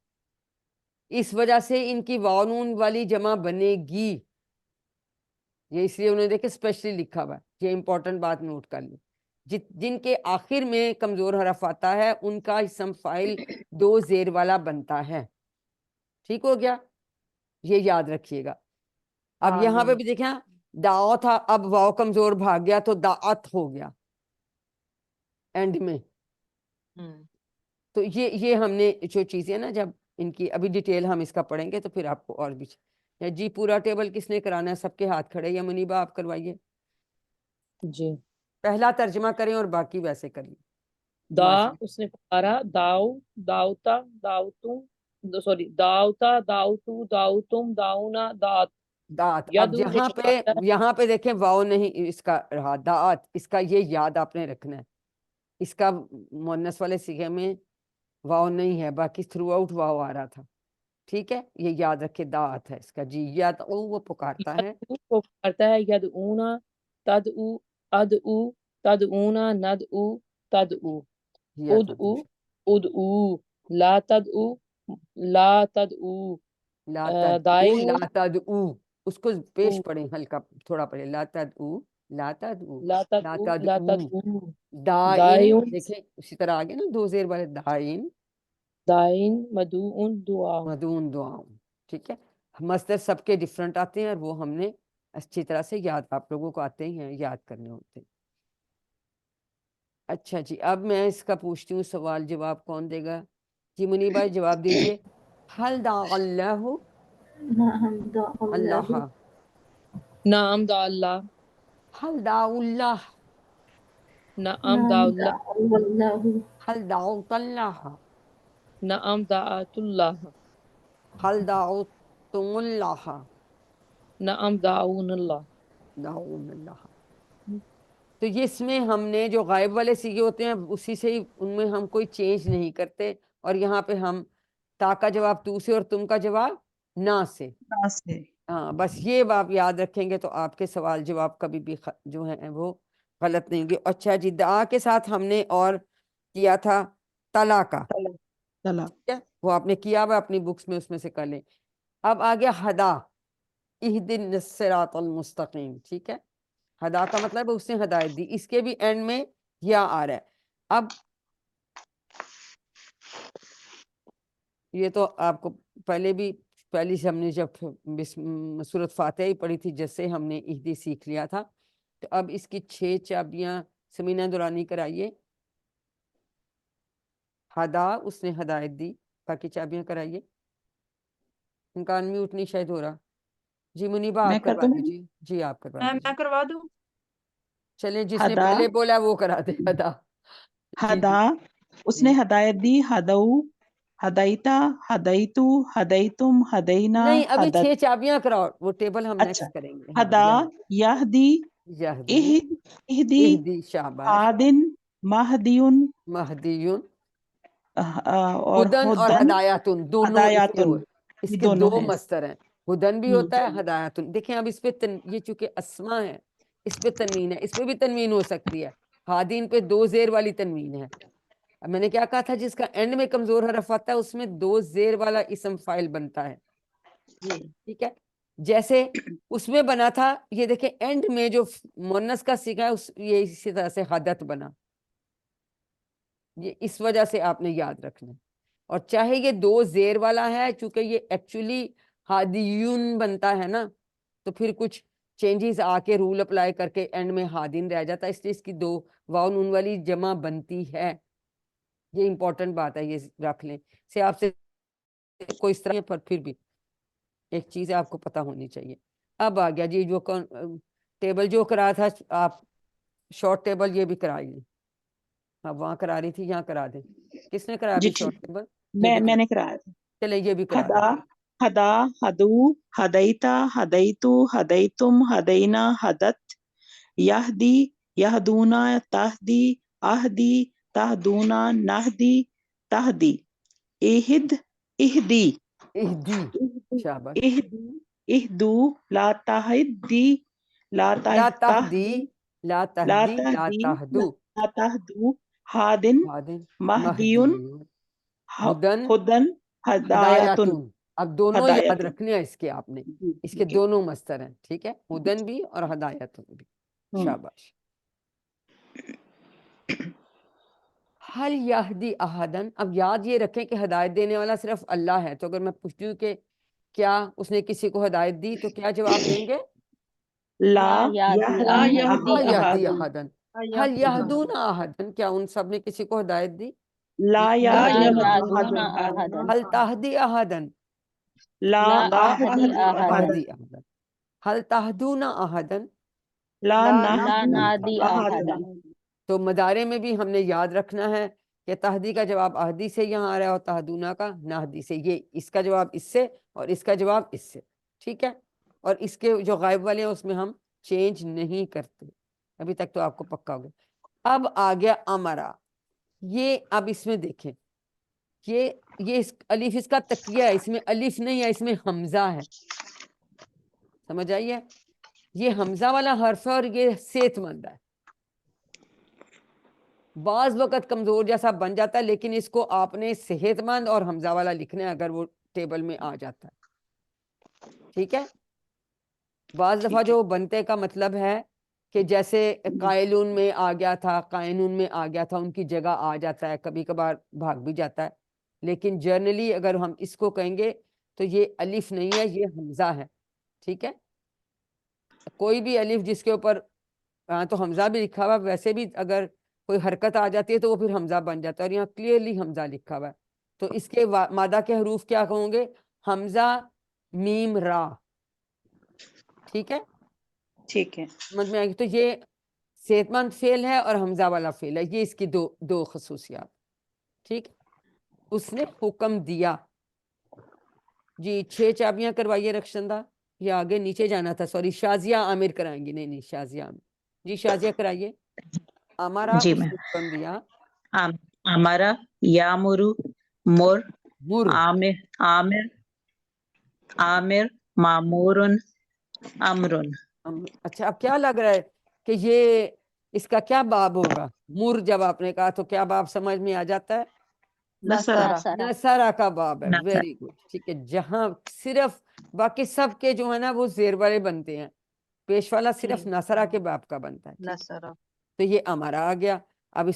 اس وجہ سے ان کی واو نون والی جمع بنے گی، یہ اس لیے انہوں نے دیکھے اسپیشلی لکھا ہوا ہے، یہ امپورٹنٹ بات نوٹ کر لیں۔ جن کے آخر میں کمزور حرف آتا ہے ان کا اسم فاعل 2 زیر والا بنتا ہے، ٹھیک ہو گیا، یہ یاد رکھیے گا۔ اب یہاں پہ بھی دیکھیں داؤ تھا، اب واو کمزور بھاگ گیا تو داعت ہو گیا اینڈ میں۔ تو یہ ہم نے جو چیزیں نا، جب ان کی ابھی ڈیٹیل ہم اس کا پڑھیں گے تو پھر آپ کو اور بھی جی۔ پورا ٹیبل کس نے کرانا ہے؟ سب کے ہاتھ کھڑے، یا منیبا آپ کروائیے؟ جی۔ پہلا ترجمہ کریں اور باقی ویسے کر لیں۔ دا اس نے پکارا، داؤ، داؤتا، داؤتم، سوری داؤتا، داؤتو، داؤتم، داؤنا، دات، دات۔ اب یدو یہاں پہ دیکھیں واو نہیں اس کا رہا، دات، اس کا یہ یاد آپ نے رکھنا ہے، اس کا مؤنث والے صیغے میں واو نہیں ہے، باقی تھرو آؤٹ واو آ رہا تھا، ٹھیک ہے، یہ یاد رکھے، دات ہے اس کا جی۔ یدعو وہ پکارتا ہے، یدعو کو پکارتا ہے، یدعونا، تدعو، ادعو، تدعونا، ندعو، تدعو، ادعو، ادعو، لا تدعو، لا تدعو، لا تدعو، دائیون، لا تدعو، اس کو پیش پڑھیں، ہلکا تھوڑا پڑھیں، لا تدعو، لا تدعو، لا لا تدعو، لا تدعو، تدعو، دائن، دائیون، دیکھیں اسی طرح آگے نا 2 زیر والے، دائن، دائن، مدعون، دعا۔ مدعون، دعاؤں، ٹھیک ہے۔ مصدر سب کے ڈیفرنٹ آتے ہیں اور وہ ہم نے اچھی طرح سے یاد، آپ لوگوں کو آتے ہی ہیں، یاد کرنے ہوتے ہیں۔ اچھا جی، اب میں اس کا پوچھتی ہوں سوال، جواب کون دے گا؟ جی منی بھائی جواب دیجئے۔ حل دعا اللہ، اللہ، نعم دعا اللہ، حل دعا اللہ، نعم دعا اللہ، حل دعوت اللہ، نعم دعات اللہ، حل دعوتم اللہ، نعم دعون اللہ۔ دعون اللہ۔ تو یہ اس میں ہم نے جو غائب والے سیغے ہوتے ہیں اسی سے ہی، ان میں ہم کوئی چینج نہیں کرتے، اور یہاں پہ ہم تا کا جواب تو سے اور تم کا جواب نہ سے، ہاں بس یہ آپ یاد رکھیں گے تو آپ کے سوال جواب کبھی بھی جو ہیں وہ غلط نہیں گے۔ اچھا جی، دعا کے ساتھ ہم نے اور کیا تھا تلا کا، ٹھیک ہے، وہ آپ نے کیا ہوا اپنی بکس میں، اس میں سے کر لیں۔ اب آ گیا ہدا، اہدنا الصراط المستقیم، ٹھیک ہے، ہدا کا مطلب اس نے ہدایت دی، اس کے بھی اینڈ میں یا آ رہا ہے۔ اب یہ تو آپ کو پہلے بھی، پہلی سے ہم نے جب سورۃ فاتحہ ہی پڑھی تھی جس سے ہم نے اہدی سیکھ لیا تھا، تو اب اس کی 6 چابیاں سمینہ دورانی کرائیے۔ ہدا اس نے ہدایت دی، باقی چابیاں کرائیے، ان کا انمیوٹ نہیں شاید ہو رہا۔ جی منیبا آپ کروا دیجیے، جی آپ کروا دیجیے، میں کروا دوں؟ چلیں جس نے پہلے بولا وہ کرا دے ہدا۔ ہدا اس نے ہدایت دی، ہدو، ہدیتا، ہدیتو، ہدیتم، ہدینا، نہیں ابھی ہدت، 6 چابیاں کراؤ، وہ ٹیبل ہم اچھا، نیکسٹ کریں گے۔ ہدا، یہدی، یہدی، اہدی، اہدی، شاباش، ہادن، مہدیون، مہدیون، اور ہدن اور ہدن، ہدایاتن، دونوں ہدایاتن، اس یہ کے دونوں 2 ہیں۔ مصدر ہیں، ہدن بھی ہوتا ہے، ہدایاتن۔ دیکھیں اب اس پہ یہ چونکہ اسما ہے، اس پہ تنوین ہے، اس پہ بھی تنوین ہو سکتی ہے، ہادین پہ 2 زیر والی تنوین ہے۔ اب میں نے کیا کہا تھا، جس کا اینڈ میں کمزور حرف آتا ہے اس میں 2 زیر والا اسم فاعل بنتا ہے، ٹھیک ہے۔ جیسے اس میں بنا تھا، یہ دیکھیں اینڈ میں جو مونس کا سیکھا ہے یہ اسی طرح سے حدت بنا، یہ اس وجہ سے آپ نے یاد رکھنا ہے۔ اور چاہے یہ 2 زیر والا ہے، چونکہ یہ ایکچولی ہادیون بنتا ہے نا، تو پھر کچھ چینجز آ کے رول اپلائی کر کے اینڈ میں ہادین رہ جاتا ہے، اس لیے اس کی 2 واو نون والی جمع بنتی ہے۔ یہ امپورٹنٹ بات ہے، یہ رکھ لیں سے آپ سے کوئی اس طرح، پر پھر بھی ایک چیز آپ کو پتہ ہونی چاہیے۔ اب آ گیا جی جو ٹیبل جو کرا تھا آپ، شارٹ ٹیبل یہ بھی کرائیے، آپ وہاں کرا رہی تھی یہاں کرا دیں۔ کس نے کرا جی ابھی شارٹ ٹیبل؟ میں نے کرایا تھا۔ چلے یہ بھی کرا دیں۔ ہدا ہدا ہدو ہدیتا ہدیتو ہدیتم ہدینا ہدت یہدی یہدونا تہدی اہدی تہدونا نہدی تہدی اہد اہدی اہدی، شاباش۔ اہدی اہدو لا تہدی لا لا تہدی تہدی، لا لا تہدی، لا تہدی تہدو، لا تہدو ہادن ہادن، مہدیون مہدیون، ہدن، ہدن ہدایتن۔ ہدایتن۔ اب دونوں یاد ہدایتن رکھنے ہیں اس کے آپ نے، جی اس کے ٹھیک ہے۔ دونوں مصدر ہیں، ٹھیک ہے، ہدن بھی اور ہدایتن بھی، شاباش۔ حل یہدی احدن، اب یاد یہ رکھیں کہ ہدایت دینے والا صرف اللہ ہے، تو اگر میں پوچھتی ہوں کہ کیا اس نے کسی کو ہدایت دی تو کیا جواب دیں گے؟ لا یہدی لا احدن، لا یہدی یہدی احدن، احدن، لا حل یہدی یہدون احدن، کیا ان سب نے کسی کو ہدایت دی؟ لا لا لا یہدون یہدون احدن احدن، حل تہدی احدن، لا لا اہدی اہدی احدن، تہدی احدن، حل تہدون احدن، لا لا لا نہدی نادی احدن۔ احدن، تو مدارے میں بھی ہم نے یاد رکھنا ہے کہ تہدی کا جواب اہدی سے یہاں آ رہا ہے اور تہدونہ کا نہدی سے، یہ اس کا جواب اس سے اور اس کا جواب اس سے، ٹھیک ہے۔ اور اس کے جو غائب والے ہیں اس میں ہم چینج نہیں کرتے، ابھی تک تو آپ کو پکا ہو گیا۔ اب آ گیا امرا، یہ اب اس میں دیکھیں یہ الف اس کا تکیہ ہے، اس میں الف نہیں ہے، اس میں حمزہ ہے، سمجھ آئیے؟ یہ حمزہ والا حرف ہے اور یہ صحت مند ہے، بعض وقت کمزور جیسا بن جاتا ہے، لیکن اس کو آپ نے صحت مند اور حمزہ والا لکھنا ہے اگر وہ ٹیبل میں آ جاتا ہے، ٹھیک ہے۔ بعض دفعہ جو بنتے کا مطلب ہے کہ جیسے قائلون میں آ گیا تھا، قائنون میں آ گیا تھا، ان کی جگہ آ جاتا ہے، کبھی کبھار بھاگ بھی جاتا ہے، لیکن جرنلی اگر ہم اس کو کہیں گے تو یہ الف نہیں ہے، یہ حمزہ ہے، ٹھیک ہے۔ کوئی بھی الف جس کے اوپر تو حمزہ بھی لکھا ہوا، ویسے بھی اگر کوئی حرکت آ جاتی ہے تو وہ پھر حمزہ بن جاتا ہے، اور یہاں کلیئرلی حمزہ لکھا ہوا ہے، تو اس کے مادہ کے حروف کیا کہوں گے؟ حمزہ میم را، ٹھیک ہے، ٹھیک ہے۔ سمجھ میں آئے گی؟ تو یہ صحت مند فعل ہے اور حمزہ والا فعل ہے، یہ اس کی دو خصوصیات، ٹھیک۔ اس نے حکم دیا، جی 6 چابیاں کروائیے رخشندہ، یہ آگے نیچے جانا تھا، سوری شازیہ عامر کرائیں گی، نہیں شازیہ عامر، جی شازیہ کرائیے۔ ہمارا جی اس میں نے حکم دیا، ہمارا یامرو مر مر، عامر عامر عامر معمورن امرن۔ اچھا اب کیا لگ رہا ہے کہ یہ اس کا کیا باب ہوگا؟ مر جب آپ نے کہا تو کیا باب سمجھ میں آ جاتا ہے؟ نصرہ نصرہ، نصرہ کا باب ہے، نصر ویری گڈ، ٹھیک ہے۔ جہاں صرف باقی سب کے جو ہے نا وہ زیر والے بنتے ہیں، پیش والا صرف نصرہ کے باب کا بنتا ہے، ٹھیک ہے؟ نصرہ تو یہ ہمارا آ گیا۔ اب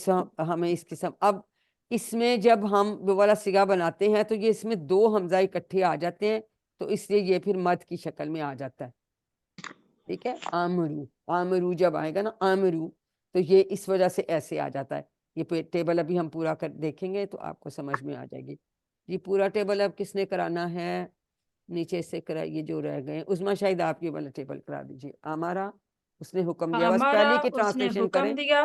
ہمیں اس قسم، اب اس میں جب ہم وہ والا صیغہ بناتے ہیں تو یہ اس میں 2 حمزہ اکٹھے آ جاتے ہیں، تو اس لیے یہ پھر مد کی شکل میں آ جاتا ہے، ٹھیک ہے۔ آمرو، آمرو جب آئے گا نا آمرو، تو یہ اس وجہ سے ایسے آ جاتا ہے۔ یہ ٹیبل ابھی ہم پورا کر دیکھیں گے تو آپ کو سمجھ میں آ جائے گی۔ یہ پورا ٹیبل اب کس نے کرانا ہے؟ نیچے سے کرائیے جو رہ گئے، عظمیٰ شاید آپ یہ والا ٹیبل کرا دیجیے۔ ہمارا اس نے حکم دیا، بس ہمارا پہلے کی اس نے ٹرانسلیشن حکم کریں۔ دیا،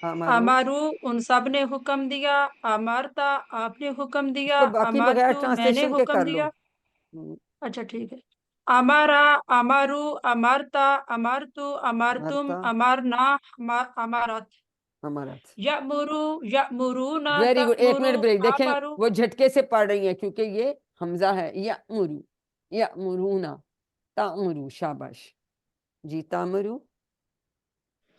ہمارو، امارو ان سب نے حکم دیا، امارتا آپ نے حکم اس دیا، کو باقی بغیر امارتو میں نے ٹرانسلیشن کے حکم کر لو۔ دیا، اچھا ٹھیک ہے۔ امارا، امارو، امارتا، امارتو، امارتم، مرتا، امارنا، امارت، ہمارا، یأمرو، یأمرونا، ویری گڈ۔ ایک تأمرو، منٹ بریک، دیکھیں آمرو، وہ جھٹکے سے پڑھ رہی ہیں کیونکہ یہ حمزہ ہے۔ یأمرو، یأمرونا، تأمرو، شاباش جی، تأمرو۔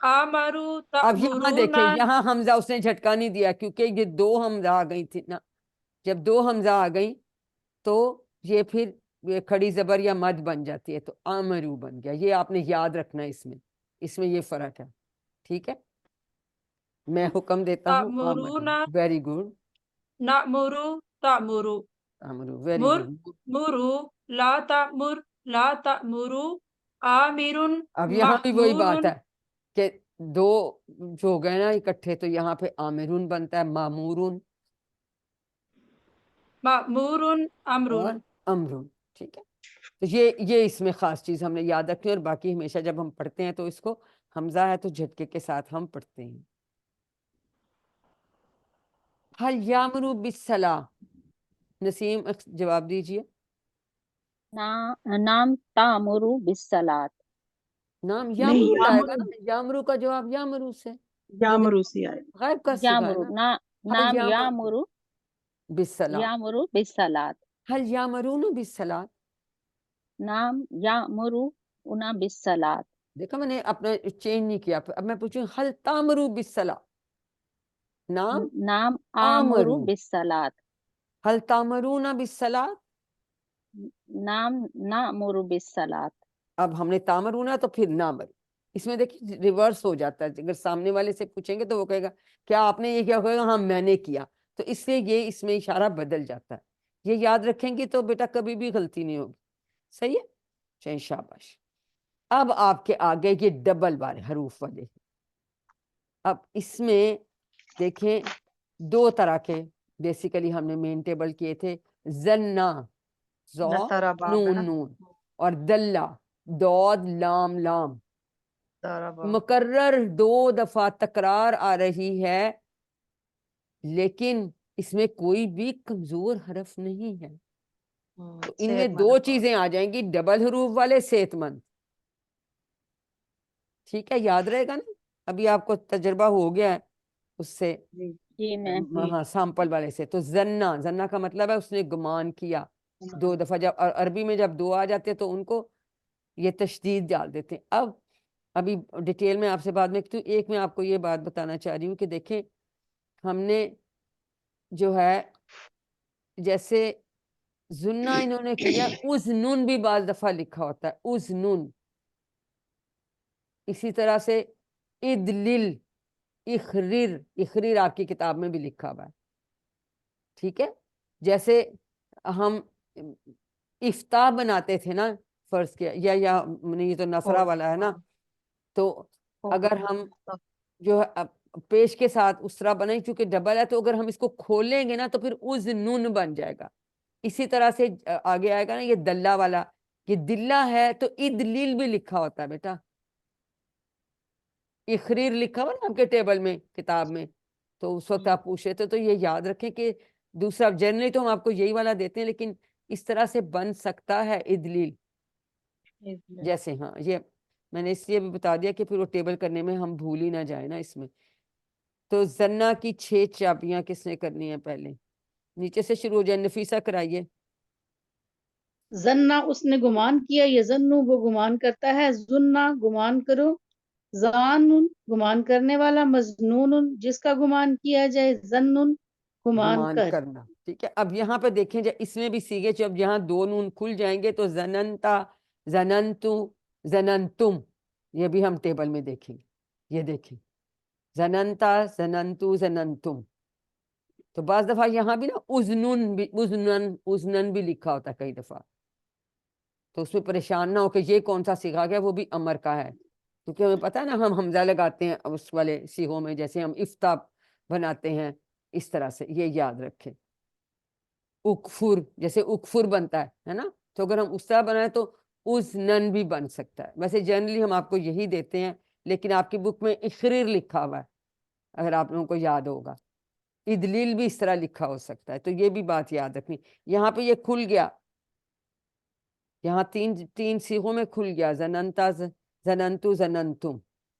آمرو، اب یہاں دیکھیں، تأمرونا، یہاں حمزہ اس نے جھٹکا نہیں دیا کیونکہ یہ 2 حمزہ آ گئی تھی نا، جب 2 حمزہ آ گئی تو یہ پھر یہ کھڑی زبر یا مد بن جاتی ہے تو آمرو بن گیا. یہ آپ نے یاد رکھنا ہے, اس میں یہ فرق ہے. ٹھیک ہے, میں حکم دیتا ہوں آمرو. تأمرون ویری گڈ. نأمرو تأمرو آمرو ویری مر گڈ. مرو لا تأمر لا تأمرو آمر اب یہاں بھی وہی مأمور بات ہے کہ دو جو ہو گئے نا اکٹھے, تو یہاں پہ آمرون بنتا ہے, معمورون مأمور امر اور امرون. ٹھیک ہے, تو یہ اس میں خاص چیز ہم نے یاد رکھنی ہے. اور باقی ہمیشہ جب ہم پڑھتے ہیں تو اس کو حمزہ ہے تو جھٹکے کے ساتھ ہم پڑھتے ہیں. حل یامرو بالصلاۃ, نسیم جواب دیجئے. نام تامرو بالصلاۃ. نام نہیں یامرو آئے گا یامرو نا, یامرو کا جواب یامرو سے, یامرو سے آئے. غائب کا صیغہ ہے یامرو نا. حل نام یامرو یامرو بالصلاۃ, یامرو بالصلاۃ. حل یامرون بالصلاۃ. نام یامرو انا بالصلاۃ. دیکھا میں نے اپنا چینج نہیں کیا. اب میں پوچھوں حل تامرو بالصلاۃ, نام نام آمرو آمرو. بالصلاۃ. حل تامرون بالصلاۃ, نام نامرو بالصلاۃ. اب ہم نے تامرونا تو پھر نامر. اس میں دیکھیں ریورس ہو جاتا ہے. اگر سامنے والے سے پوچھیں گے تو وہ کہے گا کیا آپ نے یہ کیا, کہے گا ہاں میں نے کیا. تو اس سے یہ اس میں اشارہ بدل جاتا ہے. یہ یاد رکھیں گی تو بیٹا کبھی بھی غلطی نہیں ہوگی. صحیح ہے, چاہے شاباش. اب آپ کے آگے یہ ڈبل والے حروف والے. اب اس میں دیکھیں دو طرح کے بیسیکلی ہم نے مین ٹیبل کیے تھے. زنا زو نترا باب ہے نون نا, نون, اور دلہ دود لام لام. تارا باب. مکرر دو دفعہ تکرار آ رہی ہے, لیکن اس میں کوئی بھی کمزور حرف نہیں ہے. تو ان میں صحت دو مند. چیزیں آ جائیں گی, ڈبل حروف والے صحت مند. ٹھیک ہے, یاد رہے گا نا. ابھی آپ کو تجربہ ہو گیا ہے اس سے, جی جی میں ہاں سامپل والے سے. تو زنا, زنا کا مطلب ہے اس نے گمان کیا. دو دفعہ جب عربی میں جب دو آ جاتے ہیں تو ان کو یہ تشدید ڈال دیتے ہیں. اب ابھی ڈیٹیل میں آپ سے بعد میں ایک میں آپ کو یہ بات بتانا چاہ رہی ہوں کہ دیکھیں ہم نے جو ہے جیسے زنا انہوں نے کیا, اس نون بھی بعض دفعہ لکھا ہوتا ہے, اس نون. اسی طرح سے ادلل, اخرر, اخرر آپ کی کتاب میں بھی لکھا ہوا ہے. ٹھیک ہے, جیسے ہم افتاح بناتے تھے نا, فرض کیا یا یہ تو نفرہ والا ہے نا, تو اگر ہم جو ہے پیش کے ساتھ اس طرح بنائیں چونکہ ڈبل ہے, تو اگر ہم اس کو کھولیں گے نا تو پھر از نون بن جائے گا. اسی طرح سے آگے آئے گا نا یہ دلہ والا, یہ دلہ ہے تو ادلیل بھی لکھا ہوتا ہے بیٹا. اخریر لکھا ہوا نا آپ کے ٹیبل میں کتاب میں, تو اس وقت آپ پوچھ رہے تھے. تو یہ یاد رکھیں کہ دوسرا جنرلی تو ہم آپ کو یہی والا دیتے ہیں, لیکن اس طرح سے بن سکتا ہے ادلیل جیسے. ہاں یہ میں نے اس لیے بھی بتا دیا کہ پھر وہ ٹیبل کرنے میں ہم بھول ہی نہ جائیں نا اس میں. تو زنا کی 6 چابیاں کس نے کرنی ہیں؟ پہلے نیچے سے شروع ہو جائے, نفیسہ کرائیے. زنا اس نے گمان کیا, یزنو وہ گمان کرتا ہے, زنا گمان کرو, زانن گمان کرنے والا, مظنون جس کا گمان کیا جائے, زنن گمان گمان کر. کرنا. ٹھیک ہے, اب یہاں پہ دیکھیں جب اس میں بھی سیگے جب یہاں دو نون کھل جائیں گے تو زننتا, زننتو, زننتم, یہ بھی ہم ٹیبل میں دیکھیں گے. یہ دیکھیں زننتا, زننتو, زننتم. تو بعض دفعہ یہاں بھی نا ازنن بھی, ازنن بھی لکھا ہوتا ہے کئی دفعہ. تو اس میں پریشان نہ ہو کہ یہ کون سا سیگا گیا, وہ بھی امر کا ہے. کیونکہ ہمیں پتہ ہے نا ہم حمزہ لگاتے ہیں اس والے سیغوں میں, جیسے ہم افتاح بناتے ہیں اس طرح سے, یہ یاد رکھیں. اکفر, جیسے اکفر بنتا ہے نا, تو اگر ہم اس طرح بنائیں تو ازنن بھی بن سکتا ہے. ویسے جنرلی ہم آپ کو یہی دیتے ہیں, لیکن آپ کی بک میں اخریر لکھا ہوا ہے اگر آپ لوگوں کو یاد ہوگا. ادلیل بھی اس طرح لکھا ہو سکتا ہے, تو یہ بھی بات یاد رکھنی. یہاں پہ یہ کھل گیا, یہاں تین سیغوں میں کھل گیا, زننتا, زننتو, زننتم.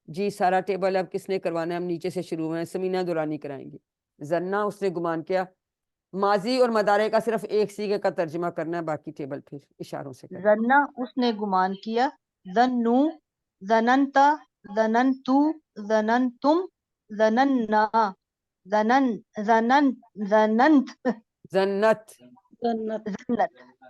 جی سارا ٹیبل اب کس نے کروانا ہے؟ ہم نیچے سے شروع ہیں, سمینہ دورانی کرائیں گی. زنا اس نے گمان کیا, ماضی اور مدارے کا صرف ایک سیغے کا ترجمہ کرنا ہے, باقی ٹیبل پھر اشاروں سے کرنا. زنا اس نے گمان کیا, ظنو, ظننتا, ظننتو, ظننتم, ظننا, ظننت, زنت, زنت ظنت,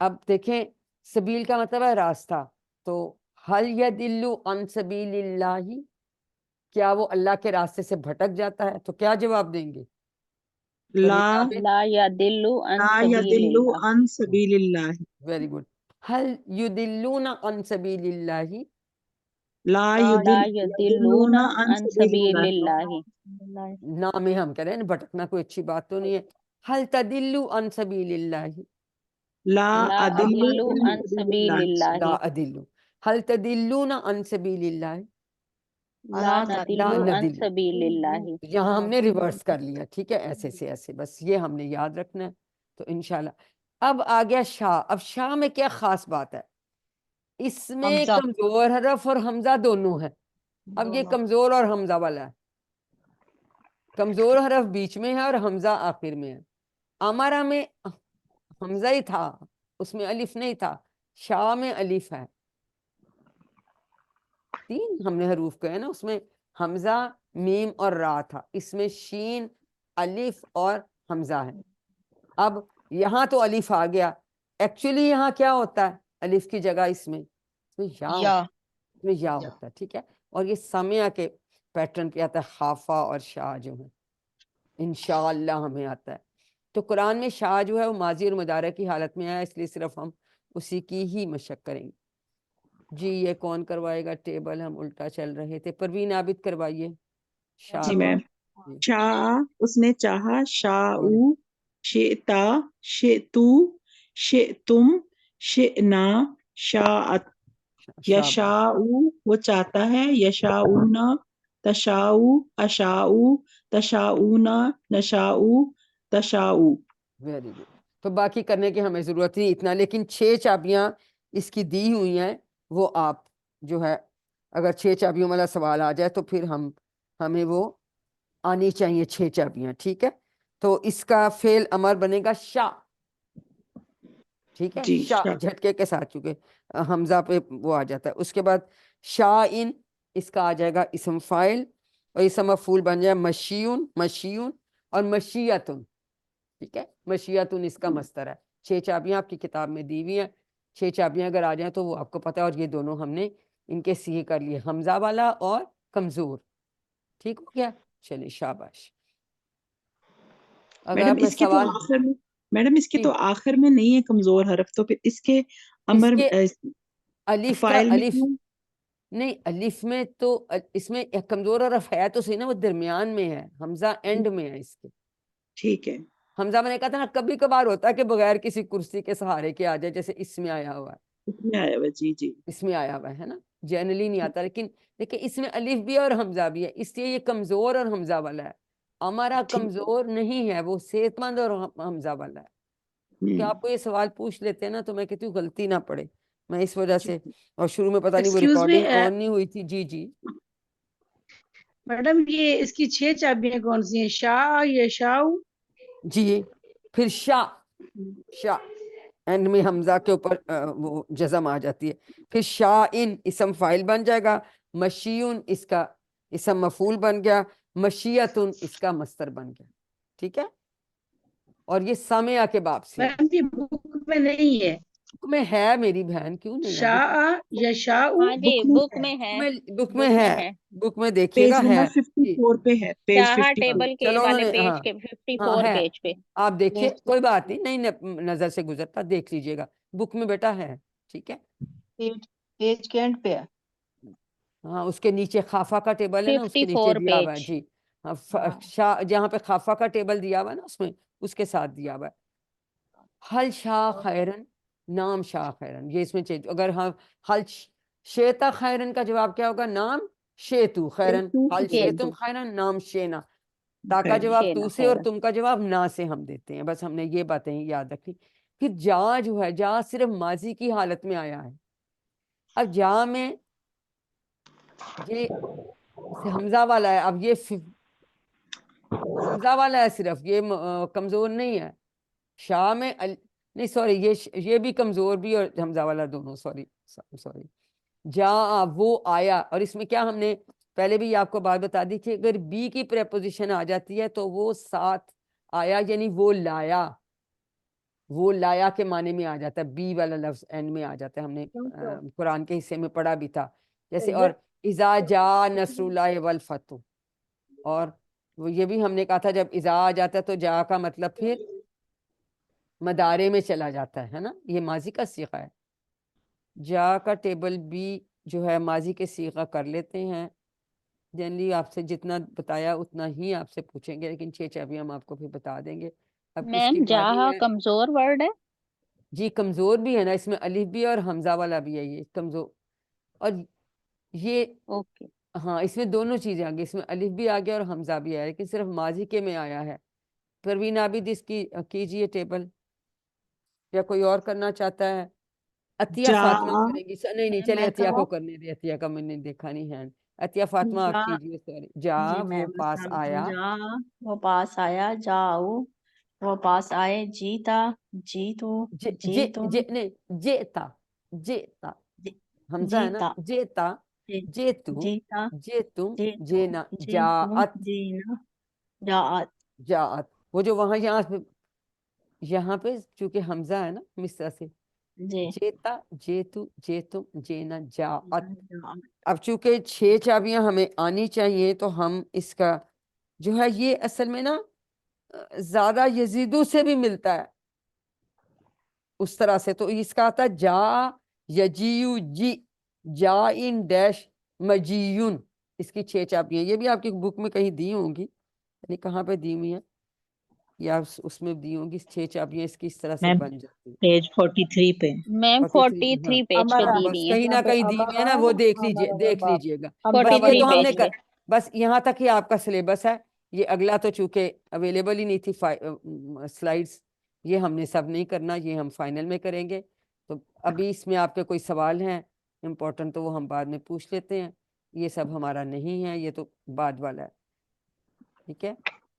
اب دیکھیں سبیل کا مطلب ہے راستہ، تو حل یدل عن سبیل اللہ، کیا وہ اللہ کے راستے سے بھٹک جاتا ہے؟ تو کیا جواب دیں گے؟ لا لا يدل عن لا سبیل يدل اللہ، عن سبیل اللہ. Very good. حل یدلون عن سبیل اللہ، لا لا يدلون يدلون عن عن سبیل سبیل اللہ. اللہ، نام میں ہم کہہ رہے ہیں نا، بھٹکنا کوئی اچھی بات تو نہیں ہے. حل تدل عن سبیل اللہ، لا لا ادل ادل عن عن سبیل سبیل اللہ. اللہ، لا ادل. حل تدلون عن سبیل اللہ، لا ندل لا عن ندل. سبیل اللہ. یہاں ہم نے ریورس کر لیا، ٹھیک ہے، ایسے سے ایسے، بس یہ ہم نے یاد رکھنا ہے. تو انشاءاللہ اب آ گیا شاہ. اب شاہ میں کیا خاص بات ہے؟ اس میں حمزہ کمزور حرف اور حمزہ دونوں ہے. اب یہ کمزور اور حمزہ والا ہے، کمزور حرف بیچ میں ہے اور حمزہ آخر میں ہے. امارا میں حمزہ ہی تھا، اس میں الف نہیں تھا. شاہ میں الف ہے. تین ہم نے حروف کہے نا، اس میں حمزہ، میم اور را تھا. اس میں شین، الف اور حمزہ ہے. اب یہاں تو الف آ گیا، ایکچولی یہاں کیا ہوتا ہے الف کی جگہ؟ اس میں یا یا اس میں یا ہوتا ہے، ٹھیک ہے. اور یہ سمیہ کے پیٹرن پہ آتا ہے، خافہ اور شاہ جو ہے انشاءاللہ ہمیں آتا ہے. تو قرآن میں شاہ جو ہے وہ ماضی اور مضارع کی حالت میں آیا، اس لیے صرف ہم اسی کی ہی مشق کریں گے. جی یہ کون کروائے گا ٹیبل؟ ہم الٹا چل رہے تھے. پروین عابد کروائیے شاہ جی کا. میم. جی شاء اس نے چاہا، شاء، sorry. شئتا، شئتو، شئتم، شئنا، شاءت. شاباش. یشاء وہ چاہتا ہے، یشاؤنا، تشاؤ، اشاؤ، تشاؤنا، نشاؤ، تشاؤ. Very good. تو باقی کرنے کی ہمیں ضرورت نہیں اتنا، لیکن 6 چابیاں اس کی دی ہوئی ہیں، وہ آپ جو ہے اگر 6 چابیوں والا سوال آ جائے تو پھر ہمیں وہ آنی چاہیے 6 چابیاں، ٹھیک ہے. تو اس کا فعل امر بنے گا شاء، ٹھیک ہے، جی شاء جھٹکے کے ساتھ، چونکہ حمزہ پہ وہ آ جاتا ہے. اس کے بعد شاء اس کا آ جائے گا اسم فاعل، اور اسم مفعول بن جائے مشیون، مشیون اور مشیتن، ٹھیک ہے. مشیتن اس کا مصدر ہے. 6 چابیاں آپ کی کتاب میں دی ہوئی ہیں. 6 چابیاں اگر آ جائیں تو وہ آپ کو پتہ ہے. اور یہ دونوں ہم نے ان کے صحیح کر لیے، حمزہ والا اور کمزور. ٹھیک ہو گیا؟ چلیے شاباش. اگر میڈم آپ میں اس کے تو سوال آخر میں، میڈم اس کے جی، تو آخر میں نہیں ہے کمزور حرف، تو پھر اس کے اس امر کے الف کا فائل میں الف کیوں؟ نہیں، الف میں تو اس میں ایک کمزور حرف ہے تو صحیح نا، وہ درمیان میں ہے، حمزہ اینڈ میں ہے اس کے. ٹھیک ہے. حمزہ میں نے کہا تھا نا کبھی کبھار ہوتا ہے کہ بغیر کسی کرسی کے سہارے کے آ جائے، جیسے اس میں آیا ہوا ہے، اس میں آیا ہوا. جی جی. اس میں آیا ہوا ہے نا، جنرلی نہیں آتا. لیکن دیکھیں اس میں الف بھی ہے اور حمزہ بھی ہے، اس لیے یہ کمزور اور حمزہ والا ہے. ہمارا ٹھیک. کمزور نہیں ہے، وہ صحت مند اور حمزہ والا ہے. کہ آپ کو یہ سوال پوچھ لیتے ہیں نا تو میں کہتی ہوں غلطی نہ پڑے، میں اس وجہ سے. اور شروع میں پتہ نہیں وہ ایکسکیوز ریکارڈنگ آن نہیں ہوئی تھی. جی جی میڈم یہ اس کی 6 چابیاں کون سی ہیں؟ شاء، یشاؤ، جی. پھر شاء، شاء اینڈ میں حمزہ کے اوپر وہ جزم آ جاتی ہے. پھر شاء اسم فاعل بن جائے گا، مشیون اس کا اسم مفعول بن گیا، مشیتن اس کا مصدر بن گیا. ٹھیک ہے. اور یہ سامعہ کے باب سے ہے. میڈم یہ بک میں نہیں ہے. بک میں ہے میری بہن، کیوں نہیں ہے؟ بک شاء، یشاؤ، ہاں جی بک میں بک میں ہے، بک میں بک میں ہے، ہے. بک میں دیکھیے پیج گا ہے. نمبر جی 54 پہ ہے، پیج چاہا 54. ٹیبل کے چلو انہوں والے نے پیج ہاں کے ہاں 54 ہے، پیج پہ. آپ دیکھیے کوئی بات نہیں، نہیں نظر سے گزرتا، دیکھ لیجئے گا بک میں بیٹا ہے. ٹھیک ہے. پیج کے اینڈ پہ ہے. ہاں اس کے نیچے خافہ کا ٹیبل ہے نا، اس کے نیچے 54 دیا ہوا ہے. پیج. جی ہاں، جہاں پہ خافہ کا ٹیبل دیا ہوا ہے نا، اس میں اس کے ساتھ دیا ہوا ہے. حل شاہ خیرن، نام شاہ خیرن، یہ اس میں چینج. اگر ہم حل شیتا خیرن کا جواب کیا ہوگا؟ نام شیتو خیرن. حل شیتم خیرن، نام شینا. تا کا جواب تو شینا سے اور خیرن. تم کا جواب نا سے ہم دیتے ہیں. بس ہم نے یہ باتیں یاد رکھی. پھر جا جو ہے، جا صرف ماضی کی حالت میں آیا ہے. اب جا میں یہ حمزہ والا ہے. اب یہ حمزہ والا ہے صرف، یہ کمزور نہیں ہے. شاہ میں نہیں سوری، یہ بھی کمزور بھی اور حمزہ والا دونوں. سوری جا وہ آیا. اور اس میں کیا ہم نے پہلے بھی آپ کو بات بتا دی تھی، اگر بی کی پریپوزیشن آ جاتی ہے تو وہ ساتھ آیا، یعنی وہ لایا. وہ لایا کے معنی میں آ جاتا ہے, بی والا لفظ اینڈ میں آ جاتا ہے, ہم نے قرآن کے حصے میں پڑھا بھی تھا جیسے. اور اذا جاء نصر اللہ والفتح, اور وہ یہ بھی ہم نے کہا تھا جب اذا آ جاتا ہے تو جا کا مطلب پھر مدارے میں چلا جاتا ہے نا, یہ ماضی کا صیغہ ہے. جا کا ٹیبل بھی جو ہے ماضی کے صیغہ کر لیتے ہیں جنرلی, آپ سے جتنا بتایا اتنا ہی آپ سے پوچھیں گے, لیکن 6 چابیاں ہم آپ کو پھر بتا دیں گے. اب اس میم کی باری جہاں ہے کمزور ورڈ ہے. جی, کمزور بھی ہے نا, اس میں الف بھی ہے اور حمزہ والا بھی ہے, یہ کمزور. اور یہ اوکے, ہاں اس میں دونوں چیزیں آ گئی, اس میں الف بھی آ گیا اور حمزہ بھی آیا, لیکن صرف ماضی کے میں آیا ہے. پروین عابد اس کی کیجئے ٹیبل, یا کوئی اور کرنا چاہتا ہے؟ عطیہ جا فاطمہ کریں گی. نہیں چلے میں عطیہ کو کروں. کرنے دے, عطیہ کا میں نے دیکھا نہیں ہینڈ. عطیہ فاطمہ آپ جا کیجئے. سوری, جا جی وہ میم پاس السلام علیکم. آیا, جا وہ پاس آیا, جاؤ وہ پاس آئے, جیتا جیتو جیتم نہیں جیتا, جیتا حمزہ ہے نا, جیتا جیتا جی- جیتو جیتا جیتم جیتو جینا جیتو جاعت جینا جاعت. جاعت. وہ جو وہاں یہاں پہ چونکہ حمزہ ہے نا مصرع سے, جی جیتا جیتو جیتم جینا جاعت. جاعت. اب چونکہ 6 چابیاں ہمیں آنی چاہیے تو ہم اس کا جو ہے یہ اصل میں نا زیادہ یزیدو سے بھی ملتا ہے اس طرح سے. تو اس کا آتا ہے جا یجیو جی, جا ان ڈیش مجیون. اس کی 6 چابیاں, یہ بھی آپ کی بک میں کہیں دی ہوں گی, یعنی کہاں پہ دی ہوئی ہیں, یا اس میں دی ہوں گی. 6 چابیاں اس کی اس طرح سے میم بن جاتی ہیں. پیج 43 پہ. میم 43 ہاں 43 پیج پہ ہاں, دی بس ہوئی ہے. کہیں نہ کہیں دی ہوئی ہے نا, وہ دیکھ لیجئے گا. بس یہ 43 تو ہم نے پیج پہ. بس یہاں تک ہی آپ کا سلیبس ہے. یہ اگلا تو چونکہ اویلیبل ہی نہیں تھی سلائیڈز, یہ ہم نے سب نہیں کرنا, یہ ہم فائنل میں کریں گے. تو ابھی اس میں آپ کے کوئی سوال ہیں امپورٹنٹ تو وہ ہم بعد میں پوچھ لیتے ہیں. یہ سب ہمارا نہیں ہے, یہ تو بعد والا ہے. ٹھیک ہے,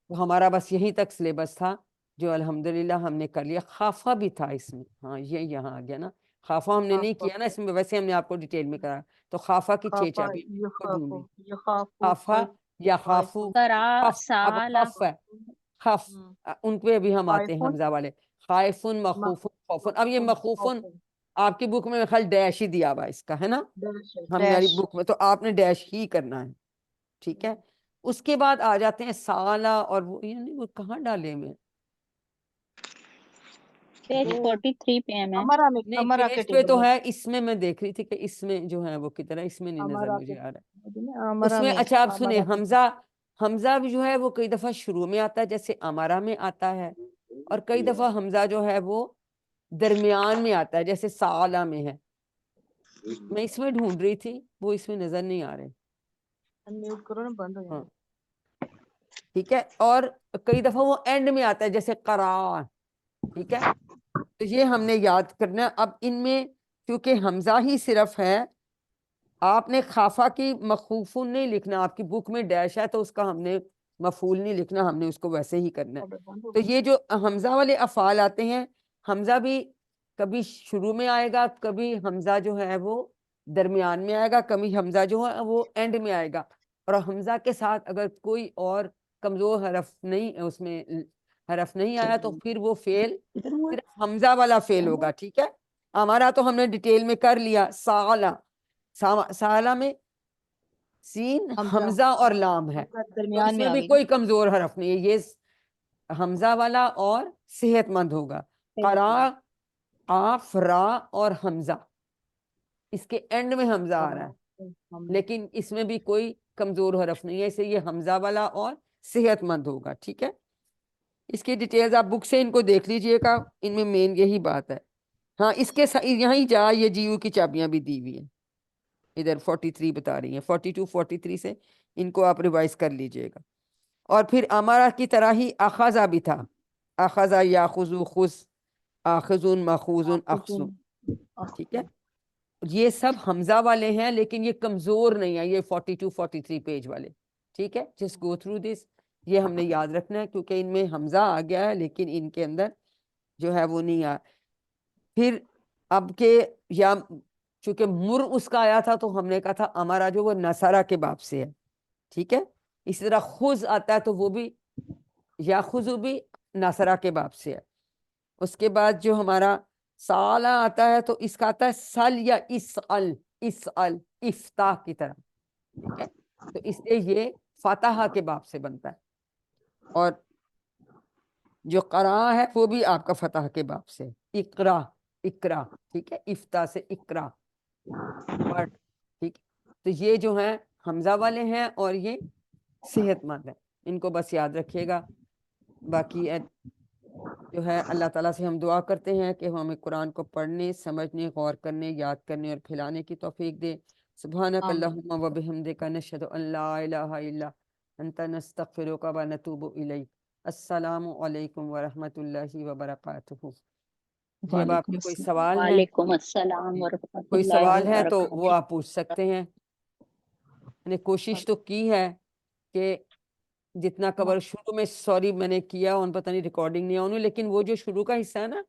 تو ہمارا بس یہیں تک سلیبس تھا جو الحمدللہ ہم نے کر لیا. خافہ بھی تھا اس میں, ہاں یہ یہاں آ گیا نا. خافہ ہم نے نہیں کیا نا اس میں, ویسے ہم نے آپ کو ڈیٹیل میں کرا. تو خافہ کی 6 چابی ڈھونڈی. خافہ یا خافو, کرا خف, اب سالا. خف ہے, خف ان پہ بھی ہم آتے ہیں حمزہ والے. خائفن مخوفن خوفن. اب یہ مخوفن آپ کی بک میں خل ڈیش ہی دیا ہوا اس کا ہے نا, ہماری بک میں, تو آپ نے ڈیش ہی کرنا ہے. ٹھیک ہے, اس کے بعد آ جاتے ہیں سالہ, اور وہ یعنی وہ کہاں ڈالے میں پیج 43 پہ ہے میم. نہیں, پیج پہ تو ہے, اس میں دیکھ رہی تھی کہ اس میں جو ہے وہ کتنا, اس میں نہیں نظر مجھے آ رہا ہے اس میں. اچھا آپ سنیں, حمزہ بھی جو ہے وہ کئی دفعہ شروع میں آتا ہے جیسے امارہ میں آتا ہے, اور کئی دفعہ حمزہ جو ہے وہ درمیان میں آتا ہے جیسے سالہ میں ہے. میں اس میں ڈھونڈ رہی تھی, وہ اس میں نظر نہیں آ رہے. ہاں ٹھیک ہے, اور کئی دفعہ وہ اینڈ میں آتا ہے جیسے قرار. ٹھیک ہے, تو یہ ہم نے یاد کرنا. اب ان میں کیونکہ حمزہ ہی صرف ہے, آپ نے خافہ کی مخوفن نہیں لکھنا, آپ کی بک میں ڈیش ہے تو اس کا ہم نے مفعول نہیں لکھنا, ہم نے اس کو ویسے ہی کرنا ہے. تو یہ جو حمزہ والے افعال آتے ہیں, حمزہ بھی کبھی شروع میں آئے گا, کبھی حمزہ جو ہے وہ درمیان میں آئے گا, کبھی حمزہ جو ہے وہ اینڈ میں آئے گا. اور حمزہ کے ساتھ اگر کوئی اور کمزور حرف نہیں, اس میں حرف نہیں آیا تو پھر وہ فعل صرف حمزہ والا فعل ہوگا. ٹھیک ہے, ہمارا تو ہم نے ڈیٹیل میں کر لیا. سالہ, سالہ میں سین حمزہ اور لام ہے, تو اس میں بھی کوئی کمزور حرف نہیں ہے, یہ حمزہ والا اور صحت مند ہوگا. قرا, قاف, را اور حمزہ, اس کے اینڈ میں حمزہ آ رہا ہے, لیکن اس میں بھی کوئی کمزور حرف نہیں ہے, اسے یہ حمزہ والا اور صحت مند ہوگا. ٹھیک ہے, اس کی ڈیٹیلز آپ بک سے ان کو دیکھ لیجئے گا, ان میں مین یہی بات ہے. ہاں اس کے یہاں جا یہ جیو کی چابیاں بھی دی ہوئی ہیں, ادھر 43 بتا رہی ہیں, 42 43 سے ان کو آپ ریوائز کر لیجئے گا. اور پھر امارہ کی طرح ہی اخذہ بھی تھا, اخذہ یاخذو خذ, آخذون ماخوذون اخذون. ٹھیک ہے, یہ سب حمزہ والے ہیں لیکن یہ کمزور نہیں ہے, یہ 42 43 پیج والے. ٹھیک ہے, جسٹ گو تھرو دس, یہ ہم نے یاد رکھنا ہے کیونکہ ان میں حمزہ آ گیا ہے لیکن ان کے اندر جو ہے وہ نہیں آ. پھر اب کے یا چونکہ مر اس کا آیا تھا تو ہم نے کہا تھا ہمارا جو وہ نصارہ کے باب سے ہے. ٹھیک ہے, اسی طرح خز آتا ہے تو وہ بھی یا خزو بھی نصارہ کے باب سے ہے. اس کے بعد جو ہمارا سالہ آتا ہے تو اس کا آتا ہے سل یا اسأل، اسأل افتاح کی طرح، ٹھیک ہے؟ تو اس لیے یہ فاتحہ کے باب سے بنتا ہے، اور جو قراء ہے وہ بھی آپ کا فتح کے باب سے، اقرا، اقرا، ٹھیک ہے، افتاح سے اقرا پڑھ، ٹھیک ہے؟ تو یہ جو ہیں حمزہ والے ہیں اور یہ صحت مند ہیں، ان کو بس یاد رکھیے گا۔ باقی جو ہے اللہ تعالیٰ سے ہم دعا کرتے ہیں کہ وہ ہمیں قرآن کو پڑھنے، سمجھنے، غور کرنے، یاد کرنے اور پھیلانے کی توفیق دے۔ سبحانک اللہم و بحمدک نشہد ان لا الہ الا انت نستغفرک و نتوب الیک۔ السلام علیکم ورحمۃ اللہ وبرکاتہ۔ جی اب آپ وعلیکم کے کوئی السلام۔ سوال ہیں؟ وعلیکم السلام جی، ورحمۃ کوئی اللہ سوال ہے تو وہ وبرکاتہ۔ آپ پوچھ سکتے ہیں۔ میں نے کوشش تو کی ہے کہ جتنا کور شروع میں، سوری میں نے کیا، ان پتہ نہیں ریکارڈنگ نہیں آنی، لیکن وہ جو شروع کا حصہ ہے نا